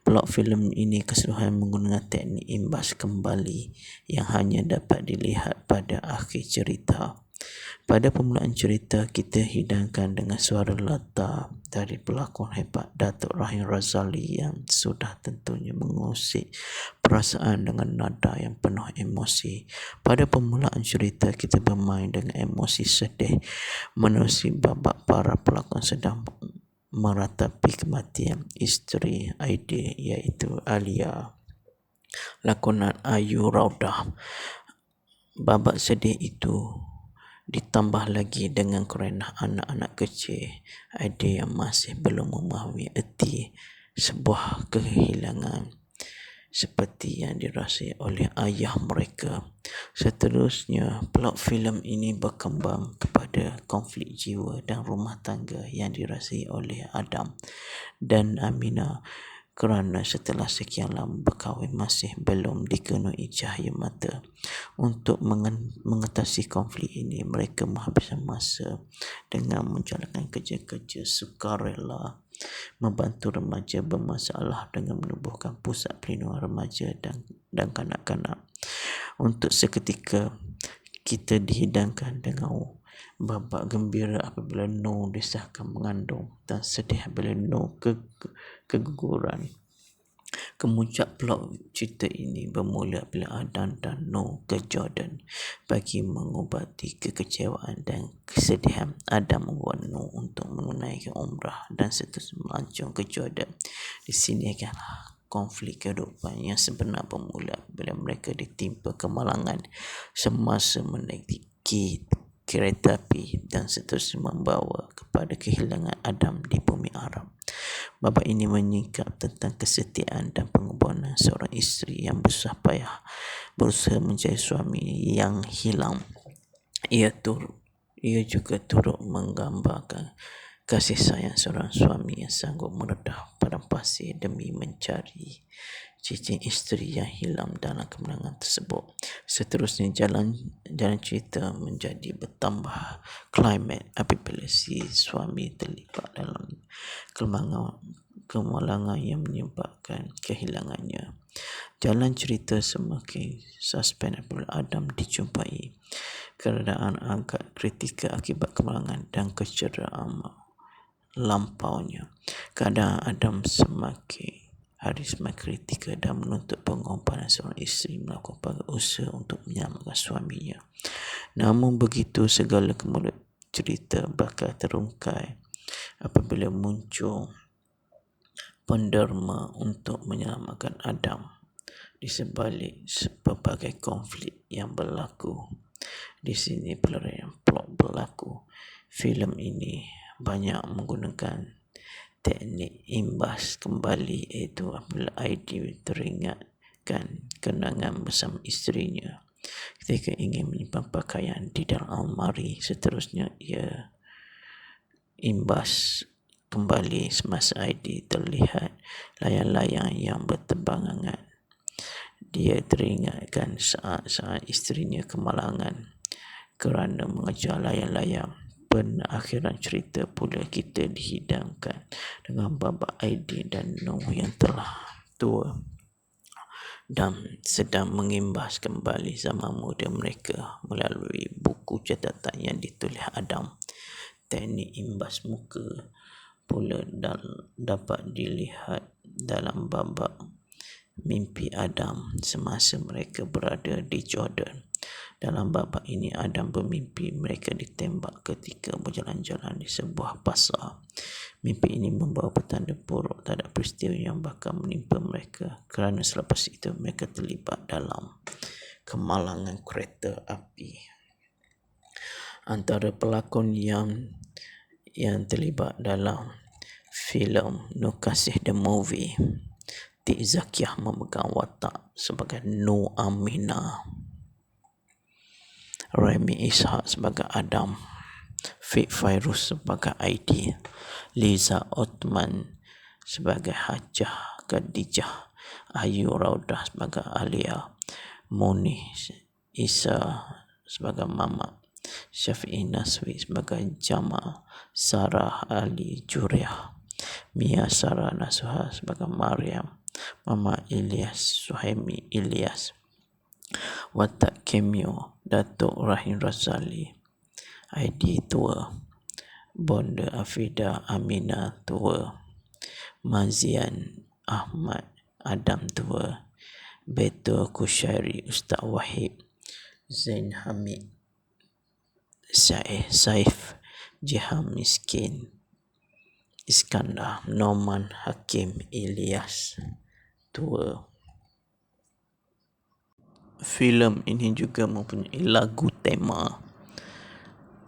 Plot filem ini keseluruhan menggunakan teknik imbas kembali yang hanya dapat dilihat pada akhir cerita. Pada permulaan cerita, kita hidangkan dengan suara latar dari pelakon hebat Datuk Rahim Razali yang sudah tentunya mengusik perasaan dengan nada yang penuh emosi. Pada permulaan cerita, kita bermain dengan emosi sedih menerusi babak para pelakon sedang meratapi kematian isteri Aidil, iaitu Alia, lakonan Ayu Raudah. Babak sedih itu ditambah lagi dengan kerana anak-anak kecil Aidil yang masih belum memahami erti sebuah kehilangan seperti yang dirasai oleh ayah mereka. Seterusnya, plot filem ini berkembang kepada konflik jiwa dan rumah tangga yang dirasai oleh Adam dan Aminah kerana setelah sekian lama berkahwin masih belum dikenui cahaya mata. Untuk mengatasi konflik ini, mereka menghabiskan masa dengan menjalankan kerja-kerja sukarela, membantu remaja bermasalah dengan menubuhkan pusat perlindungan remaja dan kanak-kanak. Untuk seketika, kita dihidangkan dengan babak gembira apabila Noor disahkan mengandung dan sedih apabila Noor keguguran. Kemuncak plot cerita ini bermula bila Adam dan Noor ke Jordan bagi mengubati kekecewaan dan kesedihan. Adam membuat Noor untuk menunaikan umrah dan seterusnya melancong ke Jordan. Di sini adalah konflik kehidupan yang sebenar bermula bila mereka ditimpa kemalangan semasa menaiki kereta api dan seterusnya membawa kepada kehilangan Adam di bumi Arab. Babak ini menyingkap tentang kesetiaan dan pengorbanan seorang isteri yang bersusah payah berusaha mencari suami yang hilang. Ia juga turut menggambarkan kasih sayang seorang suami yang sanggup meredah padang pasir demi mencari cincin isteri yang hilang dalam kemenangan tersebut. Seterusnya, jalan cerita menjadi bertambah klimaks apabila si suami terlibat dalam kemalangan yang menyebabkan kehilangannya. Jalan cerita semakin suspens apabila Adam dijumpai keadaan agak kritikal akibat kemalangan dan kecederaan lampaunya. Keadaan Adam semakin kritikal dan menuntut pengorbanan seorang isteri melakukan berbagai usaha untuk menyelamatkan suaminya. Namun begitu, segala kemudian cerita bakal terungkai apabila muncul penderma untuk menyelamatkan Adam di sebalik berbagai konflik yang berlaku. Di sini pelarian plot berlaku. Filem ini banyak menggunakan teknik imbas kembali, iaitu apabila Aidil teringatkan kenangan bersama isterinya ketika ingin menyimpan pakaian di dalam almari. Seterusnya, ia imbas kembali semasa ID terlihat layang-layang yang berterbangan. Dia teringatkan saat-saat isterinya kemalangan kerana mengejar layang-layang. Penakhiran cerita pula kita dihidangkan dengan babak ID dan Noh yang telah tua dan sedang mengimbas kembali zaman muda mereka melalui buku catatan yang ditulis Adam. Teknik imbas muka pula dapat dilihat dalam babak mimpi Adam semasa mereka berada di Jordan. Dalam babak ini, Adam bermimpi mereka ditembak ketika berjalan-jalan di sebuah pasar. Mimpi ini membawa petanda buruk terhadap peristiwa yang bakal menimpa mereka kerana selepas itu mereka terlibat dalam kemalangan kereta api. Antara pelakon yang terlibat dalam filem Nur Kasih The Movie, Tik Zakiah memegang watak sebagai Nur Aminah, Remy Ishak sebagai Adam, Fit Fairuz sebagai Aidi, Liza Othman sebagai Hajah Khadijah, Ayu Raudah sebagai Alia, Moni Isa sebagai Mama, Syafi'i Naswi sebagai Jamal, Sarah Ali Juriah, Mia Sarah Nasuha sebagai Maryam, Mama Ilyas Suhaimi Ilyas. Watak cameo Datuk Rahim Razali, ID tua, Bonda Afida Amina tua, Mazian Ahmad Adam tua, Beto Kushairi Ustaz Wahid, Zain Hamid Saif, Jiham Miskin Iskandar, Norman Hakim Ilyas tua. Filem ini juga mempunyai lagu tema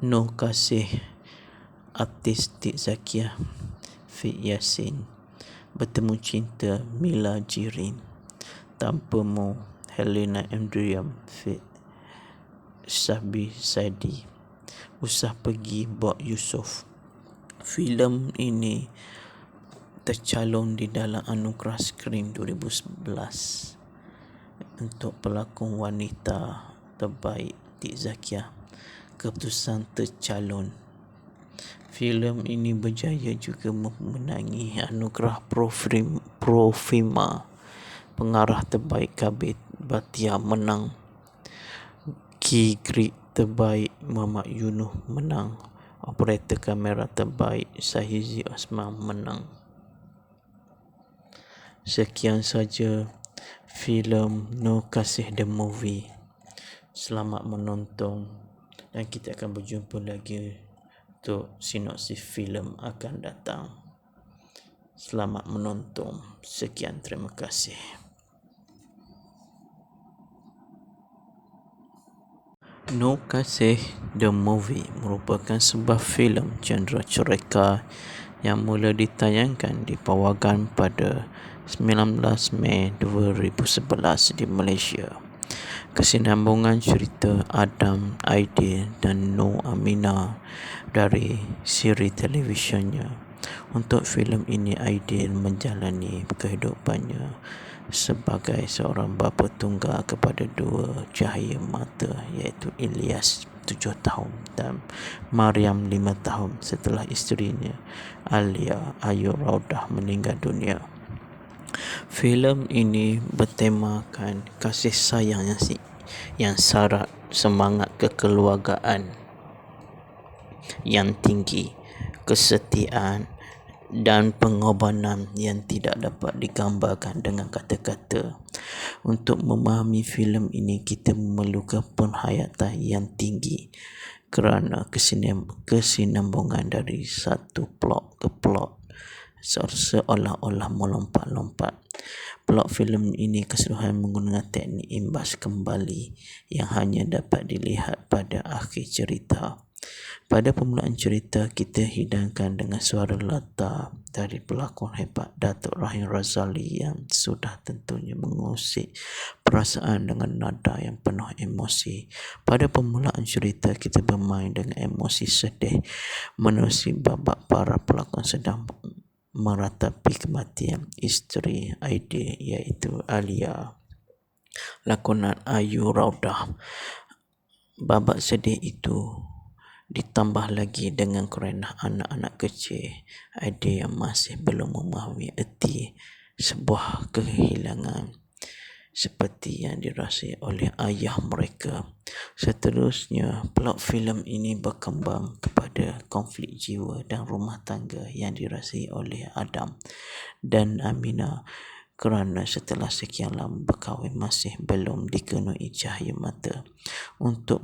Nur Kasih, artis Tik Zakiah, Fit Yasin, Bertemu Cinta Mila Jirin, Tanpamu Helena Andriam, Fit Sahbi Saidi, Usah Pergi Bok Yusof. Filem ini tercalon di dalam Anugerah Skrin 2011 untuk pelakon wanita terbaik Tik Zakiah. Keputusan tercalon. Filem ini berjaya juga memenangi anugerah Profima. Pengarah terbaik Kabir Batia menang. Key terbaik Muhammad Yunuh menang. Operator kamera terbaik Sahizi Osman menang. Sekian saja filem Nur Kasih The Movie. Selamat menonton dan kita akan berjumpa lagi untuk sinopsis filem akan datang. Selamat menonton. Sekian, terima kasih. Nur Kasih The Movie merupakan sebuah filem genre cerita yang mula ditayangkan di Pawagam pada 19 Mei 2011 di Malaysia. Kesinambungan cerita Adam, Aidil dan Nur Aminah dari siri televisyennya. Untuk filem ini, Aidil menjalani kehidupannya sebagai seorang bapa tunggal kepada dua cahaya mata, iaitu Ilyas 7 tahun dan Maryam 5 tahun setelah isterinya Alia Ayu Raudah meninggal dunia. Filem ini bertemakan kasih sayang yang syarat semangat kekeluargaan yang tinggi, kesetiaan dan pengorbanan yang tidak dapat digambarkan dengan kata-kata. Untuk memahami filem ini, kita memerlukan penghayatan yang tinggi kerana kesinambungan dari satu plot ke plot seolah-olah melompat-lompat. Plot filem ini keseluruhan menggunakan teknik imbas kembali yang hanya dapat dilihat pada akhir cerita. Pada permulaan cerita, kita hidangkan dengan suara latar dari pelakon hebat Datuk Rahim Razali yang sudah tentunya mengusik perasaan dengan nada yang penuh emosi. Pada permulaan cerita, kita bermain dengan emosi sedih menerusi babak para pelakon sedang meratapi kematian isteri Aidil iaitu Alia, lakonan Ayu Raudah. Babak sedih itu ditambah lagi dengan kerana anak-anak kecil Aidil yang masih belum memahami erti sebuah kehilangan seperti yang dirasai oleh ayah mereka. Seterusnya, plot filem ini berkembang kepada konflik jiwa dan rumah tangga yang dirasai oleh Adam dan Aminah kerana setelah sekian lama berkahwin masih belum dikenui cahaya mata. Untuk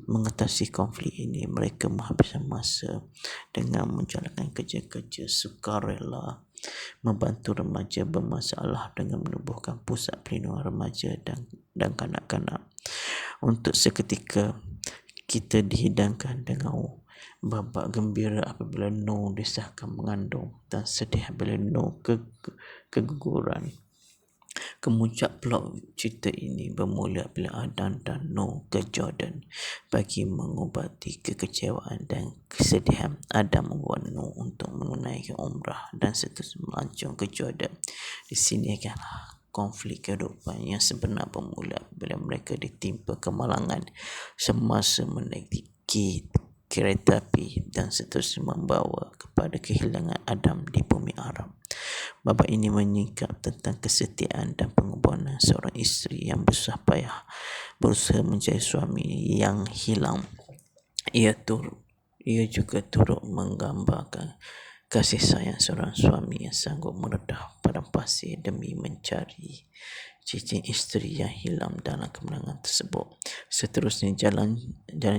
mengatasi konflik ini, mereka menghabiskan masa dengan menjalankan kerja-kerja sukarela, membantu remaja bermasalah dengan menubuhkan pusat perlindungan remaja dan kanak-kanak. Untuk seketika, kita dihidangkan dengan babak gembira apabila Noor disahkan mengandung dan sedih apabila Noor keguguran. Kemuncak plot cerita ini bermula bila Adam dan Noor ke Jordan bagi mengubati kekecewaan dan kesedihan. Adam membuat Noor untuk menunaikan umrah dan seterusnya melancong ke Jordan. Di sini adalah konflik kehidupan yang sebenar bermula bila mereka ditimpa kemalangan semasa menaiki kereta api dan seterusnya membawa kepada kehilangan Adam di bumi Arab. Babak ini menyingkap tentang kesetiaan dan pengorbanan seorang isteri yang bersusah payah berusaha mencari suami yang hilang. Ia juga turut menggambarkan kasih sayang seorang suami yang sanggup meredah padang pasir demi mencari cincin isteri yang hilang dalam kemenangan tersebut. Seterusnya, jalan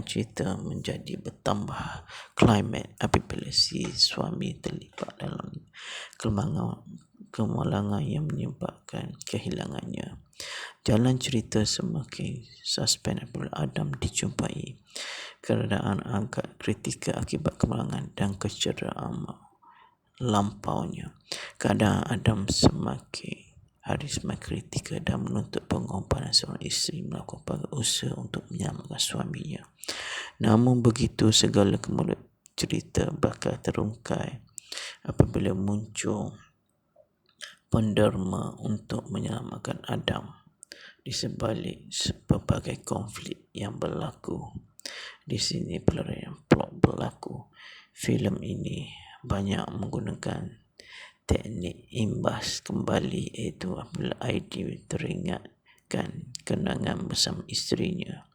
cerita menjadi bertambah klimaks apabila si suami terlibat dalam kemalangan yang menyebabkan kehilangannya. Jalan cerita semakin suspens apabila Adam dijumpai keadaan agak kritikal akibat kemalangan dan kecederaan lampaunya. Keadaan Adam semakin kritikal dan menuntut pengorbanan seorang isteri melakukan berbagai usaha untuk menyelamatkan suaminya. Namun begitu, segala kemudian cerita bakal terungkai apabila muncul penderma untuk menyelamatkan Adam di sebalik berbagai konflik yang berlaku. Di sini pelarian plot berlaku. Filem ini banyak menggunakan teknik imbas kembali, iaitu apabila Aidil teringatkan kenangan bersama isterinya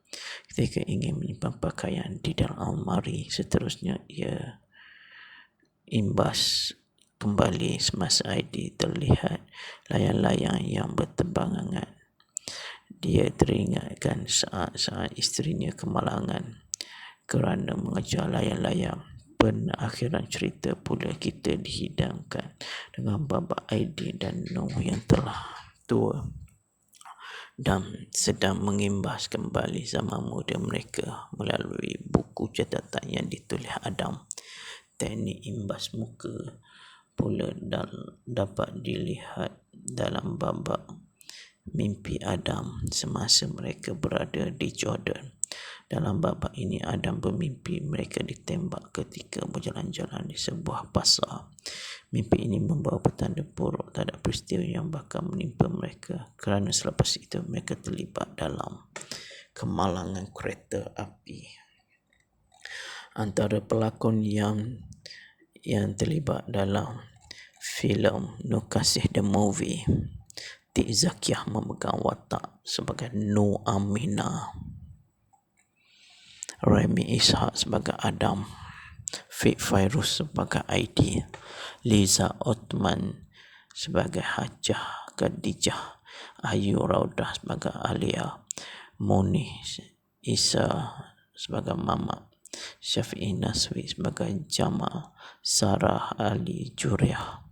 ketika ingin menyimpan pakaian di dalam almari. Seterusnya, ia imbas kembali semasa Aidil terlihat layang-layang yang berterbangan. Dia teringatkan saat isterinya kemalangan kerana mengejar layang-layang. Penakhiran cerita pula kita dihidangkan dengan babak Aidil dan Noor yang telah tua dan sedang mengimbas kembali zaman muda mereka melalui buku catatan yang ditulis Adam. Teknik imbas muka pula dapat dilihat dalam babak mimpi Adam semasa mereka berada di Jordan. Dalam babak ini, Adam bermimpi mereka ditembak ketika berjalan-jalan di sebuah pasar. Mimpi ini membawa petanda buruk terhadap peristiwa yang bakal menimpa mereka kerana selepas itu mereka terlibat dalam kemalangan kereta api. Antara pelakon yang terlibat dalam filem Nur Kasih The Movie, Tik Zakiyah memegang watak sebagai Noor Aminah, Remy Ishak sebagai Adam, Fik Fairuz sebagai Aidil, Liza Othman sebagai Hajah Khadijah, Ayu Raudah sebagai Alia, Moni Isa sebagai Mamat, Syafi'i Naswi sebagai Jamal, Sarah Ali Juriah,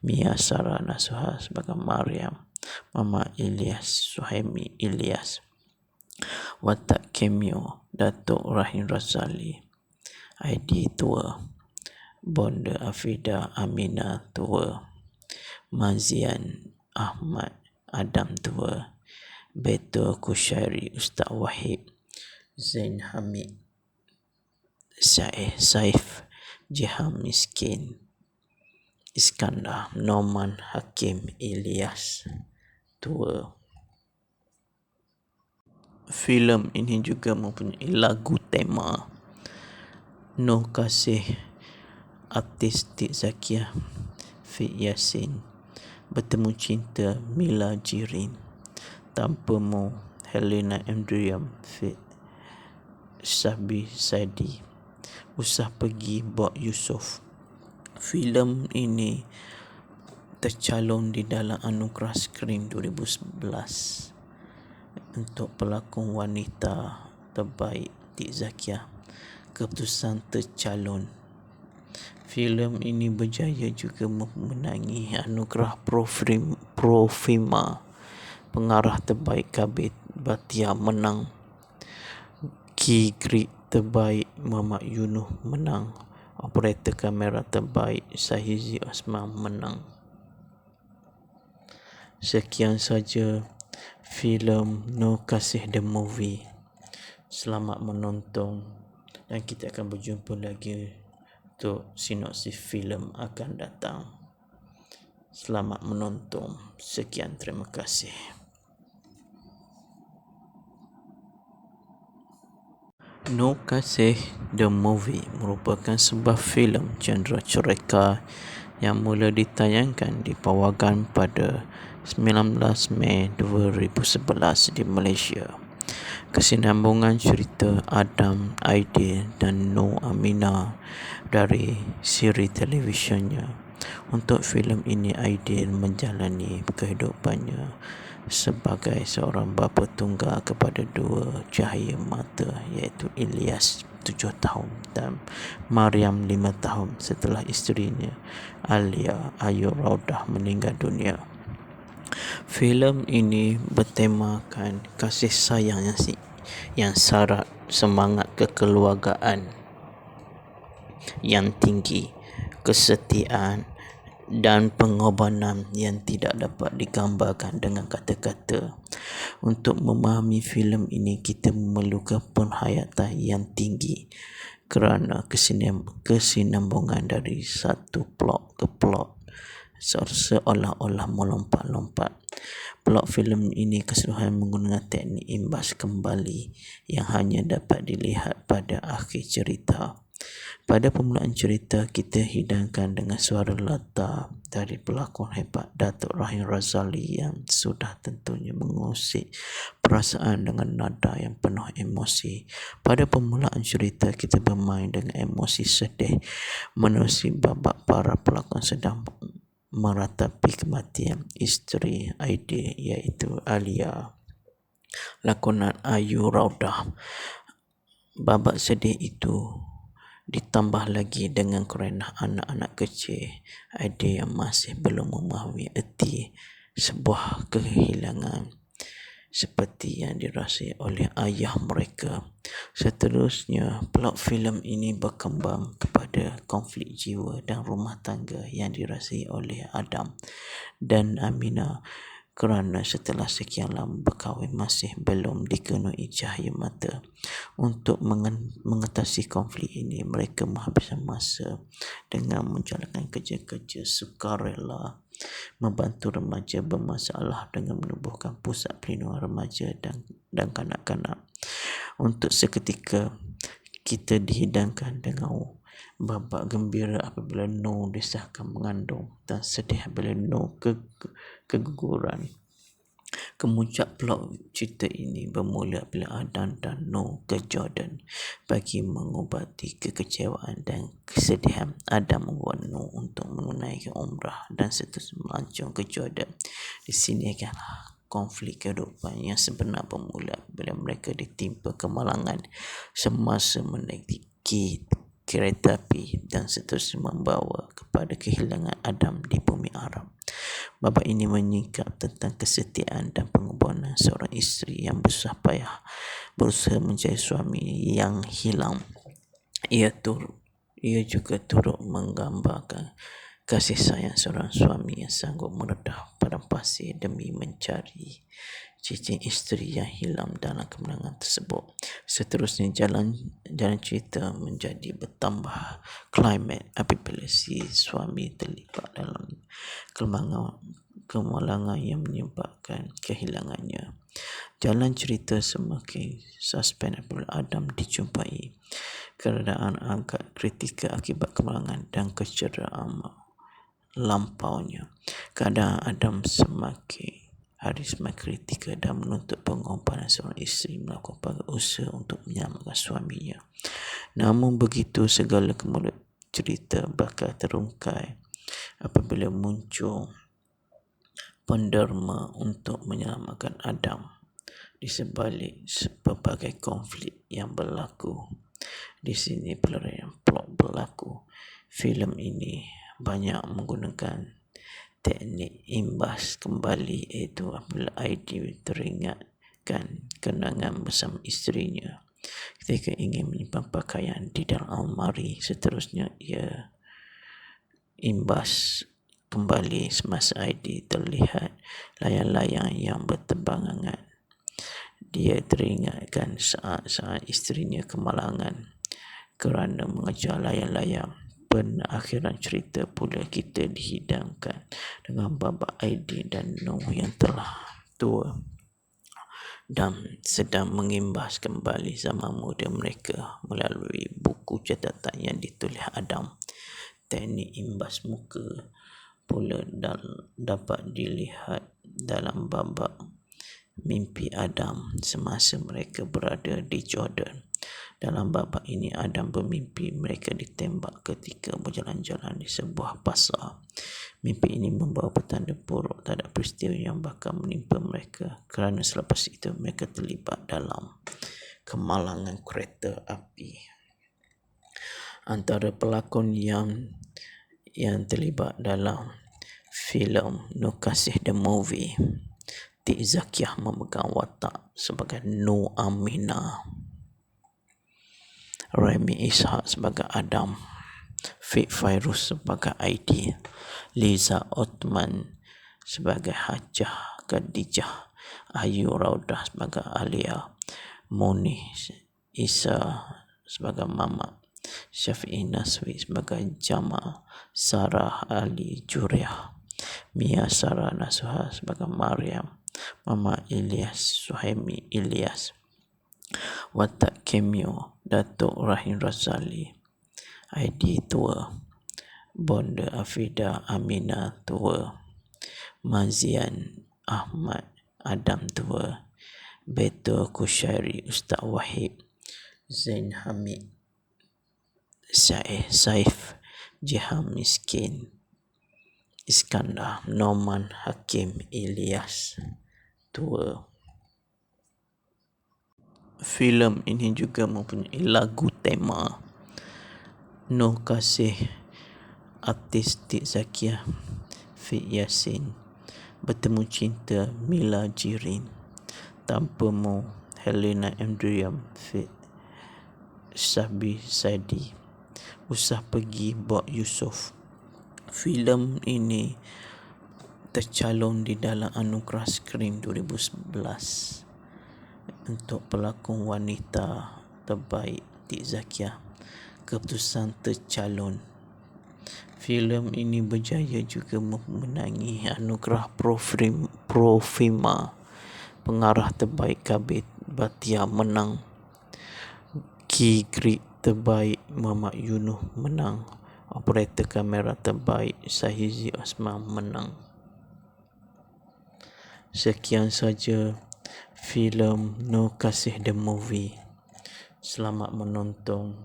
Mia Sarah Nasuha sebagai Maryam, Muhammad Ilyas Suhaimi Ilyas. Watak cameo Datuk Rahim Razali, ID tua, Bonda Afida Amina tua, Mazian Ahmad Adam tua, Beto Kushairi Ustaz Wahid, Zain Hamid Saif, Jiham Miskin Iskandar, Norman Hakim Ilyas tua. Filem ini juga mempunyai lagu tema Noh Kasih, artis Tik Zakiah, Fit Yasin, Bertemu Cinta Mila Jirin, Tanpamu Helena Andriam, Fit Sahbi Saidi, Usah Pergi Bok Yusof. Filem ini tercalon di dalam Anugerah Skrin 2011 untuk pelakon wanita terbaik Tik Zakiah. Keputusan tercalon. Filem ini berjaya juga memenangi Anugerah Profima. Pengarah terbaik Kabir Batia menang. Key Grade terbaik Muhammad Yunuh menang. Operator kamera terbaik Sahizi Osman menang. Sekian saja filem Noh Kasih The Movie. Selamat menonton dan kita akan berjumpa lagi untuk sinopsis filem akan datang. Selamat menonton. Sekian, terima kasih. Noh Kasih The Movie merupakan sebuah filem genre cerita yang mula ditayangkan di Pawagam pada 19 Mei 2011 di Malaysia. Kesinambungan cerita Adam, Aidil dan Noh Amina dari siri televisyennya. Untuk filem ini, Aidil menjalani kehidupannya sebagai seorang bapa tunggal kepada dua cahaya mata, iaitu Ilyas 7 tahun dan Mariam 5 tahun setelah isterinya Alia Ayu Raudah meninggal dunia. Filem ini bertemakan kasih sayang yang syarat semangat kekeluargaan yang tinggi, kesetiaan dan pengorbanan yang tidak dapat digambarkan dengan kata-kata. Untuk memahami filem ini, kita memerlukan penghayatan yang tinggi kerana kesinambungan dari satu plot ke plot seolah-olah melompat-lompat. Plot filem ini keseluruhan menggunakan teknik imbas kembali yang hanya dapat dilihat pada akhir cerita. Pada permulaan cerita, kita hidangkan dengan suara latar dari pelakon hebat Datuk Rahim Razali yang sudah tentunya mengusik perasaan dengan nada yang penuh emosi. Pada permulaan cerita, kita bermain dengan emosi sedih menerusi babak para pelakon sedang meratapi kematian isteri Aidil, iaitu Alia, lakonan Ayu Raudah. Babak sedih itu ditambah lagi dengan kerana anak-anak kecil Aidil yang masih belum memahami erti sebuah kehilangan seperti yang dirasai oleh ayah mereka. Seterusnya, plot filem ini berkembang kepada konflik jiwa dan rumah tangga yang dirasai oleh Adam dan Amina kerana setelah sekian lama berkahwin masih belum dikenui cahaya mata. Untuk mengatasi konflik ini, mereka menghabiskan masa dengan menjalankan kerja-kerja sukarela, membantu remaja bermasalah dengan menubuhkan pusat perlindungan remaja dan kanak-kanak. Untuk seketika, kita dihidangkan dengan babak gembira apabila Noh disahkan mengandung dan sedih apabila Noh keguguran. Kemuncak plot cerita ini bermula bila Adam dan Noh ke Jordan bagi mengubati kekecewaan dan kesedihan. Adam membuat Noh untuk menunaikan umrah dan seterusnya melancong ke Jordan. Di sini adalah konflik kehidupan yang sebenar bermula bila mereka ditimpa kemalangan semasa menaiki kereta api dan seterusnya membawa kepada kehilangan Adam di bumi Arab. Babak ini menyingkap tentang kesetiaan dan pengorbanan seorang isteri yang bersusah payah berusaha mencari suami yang hilang. Ia juga turut menggambarkan kasih sayang seorang suami yang sanggup meredah padang pasir demi mencari cincin isteri yang hilang dalam kemenangan tersebut. Seterusnya jalan cerita menjadi bertambah klimat apabila si suami terlibat dalam kemalangan yang menyebabkan kehilangannya. Jalan cerita semakin suspens apabila Adam dijumpai keadaan agak kritikal akibat kemalangan dan kecederaan lampaunya. Keadaan Adam semakin kritikal dan menuntut pengorbanan seorang isteri melakukan berbagai usaha untuk menyelamatkan suaminya. Namun begitu, segala kemudian cerita bakal terungkai apabila muncul penderma untuk menyelamatkan Adam di sebalik berbagai konflik yang berlaku. Di sini pelarian plot berlaku. Filem ini banyak menggunakan teknik imbas kembali, iaitu apabila ID teringatkan kenangan bersama isterinya ketika ingin menyimpan pakaian di dalam almari. Seterusnya ia imbas kembali semasa ID terlihat layang-layang yang berterbangan. Dia teringatkan saat isterinya kemalangan kerana mengejar layang-layang. Penakhiran cerita pula kita dihidangkan dengan babak ID dan Noh yang telah tua dan sedang mengimbas kembali zaman muda mereka melalui buku catatan yang ditulis Adam. Teknik imbas muka pula dapat dilihat dalam babak mimpi Adam semasa mereka berada di Jordan. Dalam babak ini Adam bermimpi mereka ditembak ketika berjalan-jalan di sebuah pasar. Mimpi ini membawa petanda buruk terhadap peristiwa yang bakal menimpa mereka kerana selepas itu mereka terlibat dalam kemalangan kereta api. Antara pelakon yang terlibat dalam filem Nur Kasih The Movie, Tik Zakiah memegang watak sebagai Nur Aminah, Remy Ishak sebagai Adam, Fit Fairuz sebagai ID, Liza Othman sebagai Hajah Khadijah, Ayu Raudah sebagai Alia, Moni Isa sebagai Mamat, Syafi'i Naswi sebagai Jamal, Sarah Ali Juriah, Mia Sarah Nasuha sebagai Maryam, Muhammad Ilyas Suhaimi Ilyas. Watak cameo Datuk Rahim Razali, ID tua, Bonda Afida Amina tua, Mazian Ahmad Adam tua, Beto Kushairi Ustaz Wahid, Zain Hamid Saif, Jihan Miskin Iskandar, Norman Hakim Ilyas tua. Filem ini juga mempunyai lagu tema Nur Kasih, artis Tik Zakiah, Fit Yasin, Bertemu Cinta Mila Jirin, Tanpamu Helena Andriam, Fit Sahbi Saidi, Usah Pergi Bob Yusof. Filem ini tercalon di dalam Anugerah Skrin 2011 untuk pelakon wanita terbaik Tik Zakiah. Keputusan tercalon. Filem ini berjaya juga memenangi anugerah Profima. Pengarah terbaik Kabir Batia menang. Key Grip terbaik Muhammad Yunuh menang. Operator kamera terbaik Sahizi Osman menang. Sekian saja filem Nur Kasih The Movie. Selamat menonton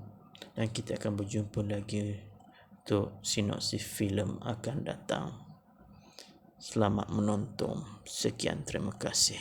dan kita akan berjumpa lagi untuk sinopsis filem akan datang. Selamat menonton. Sekian, terima kasih.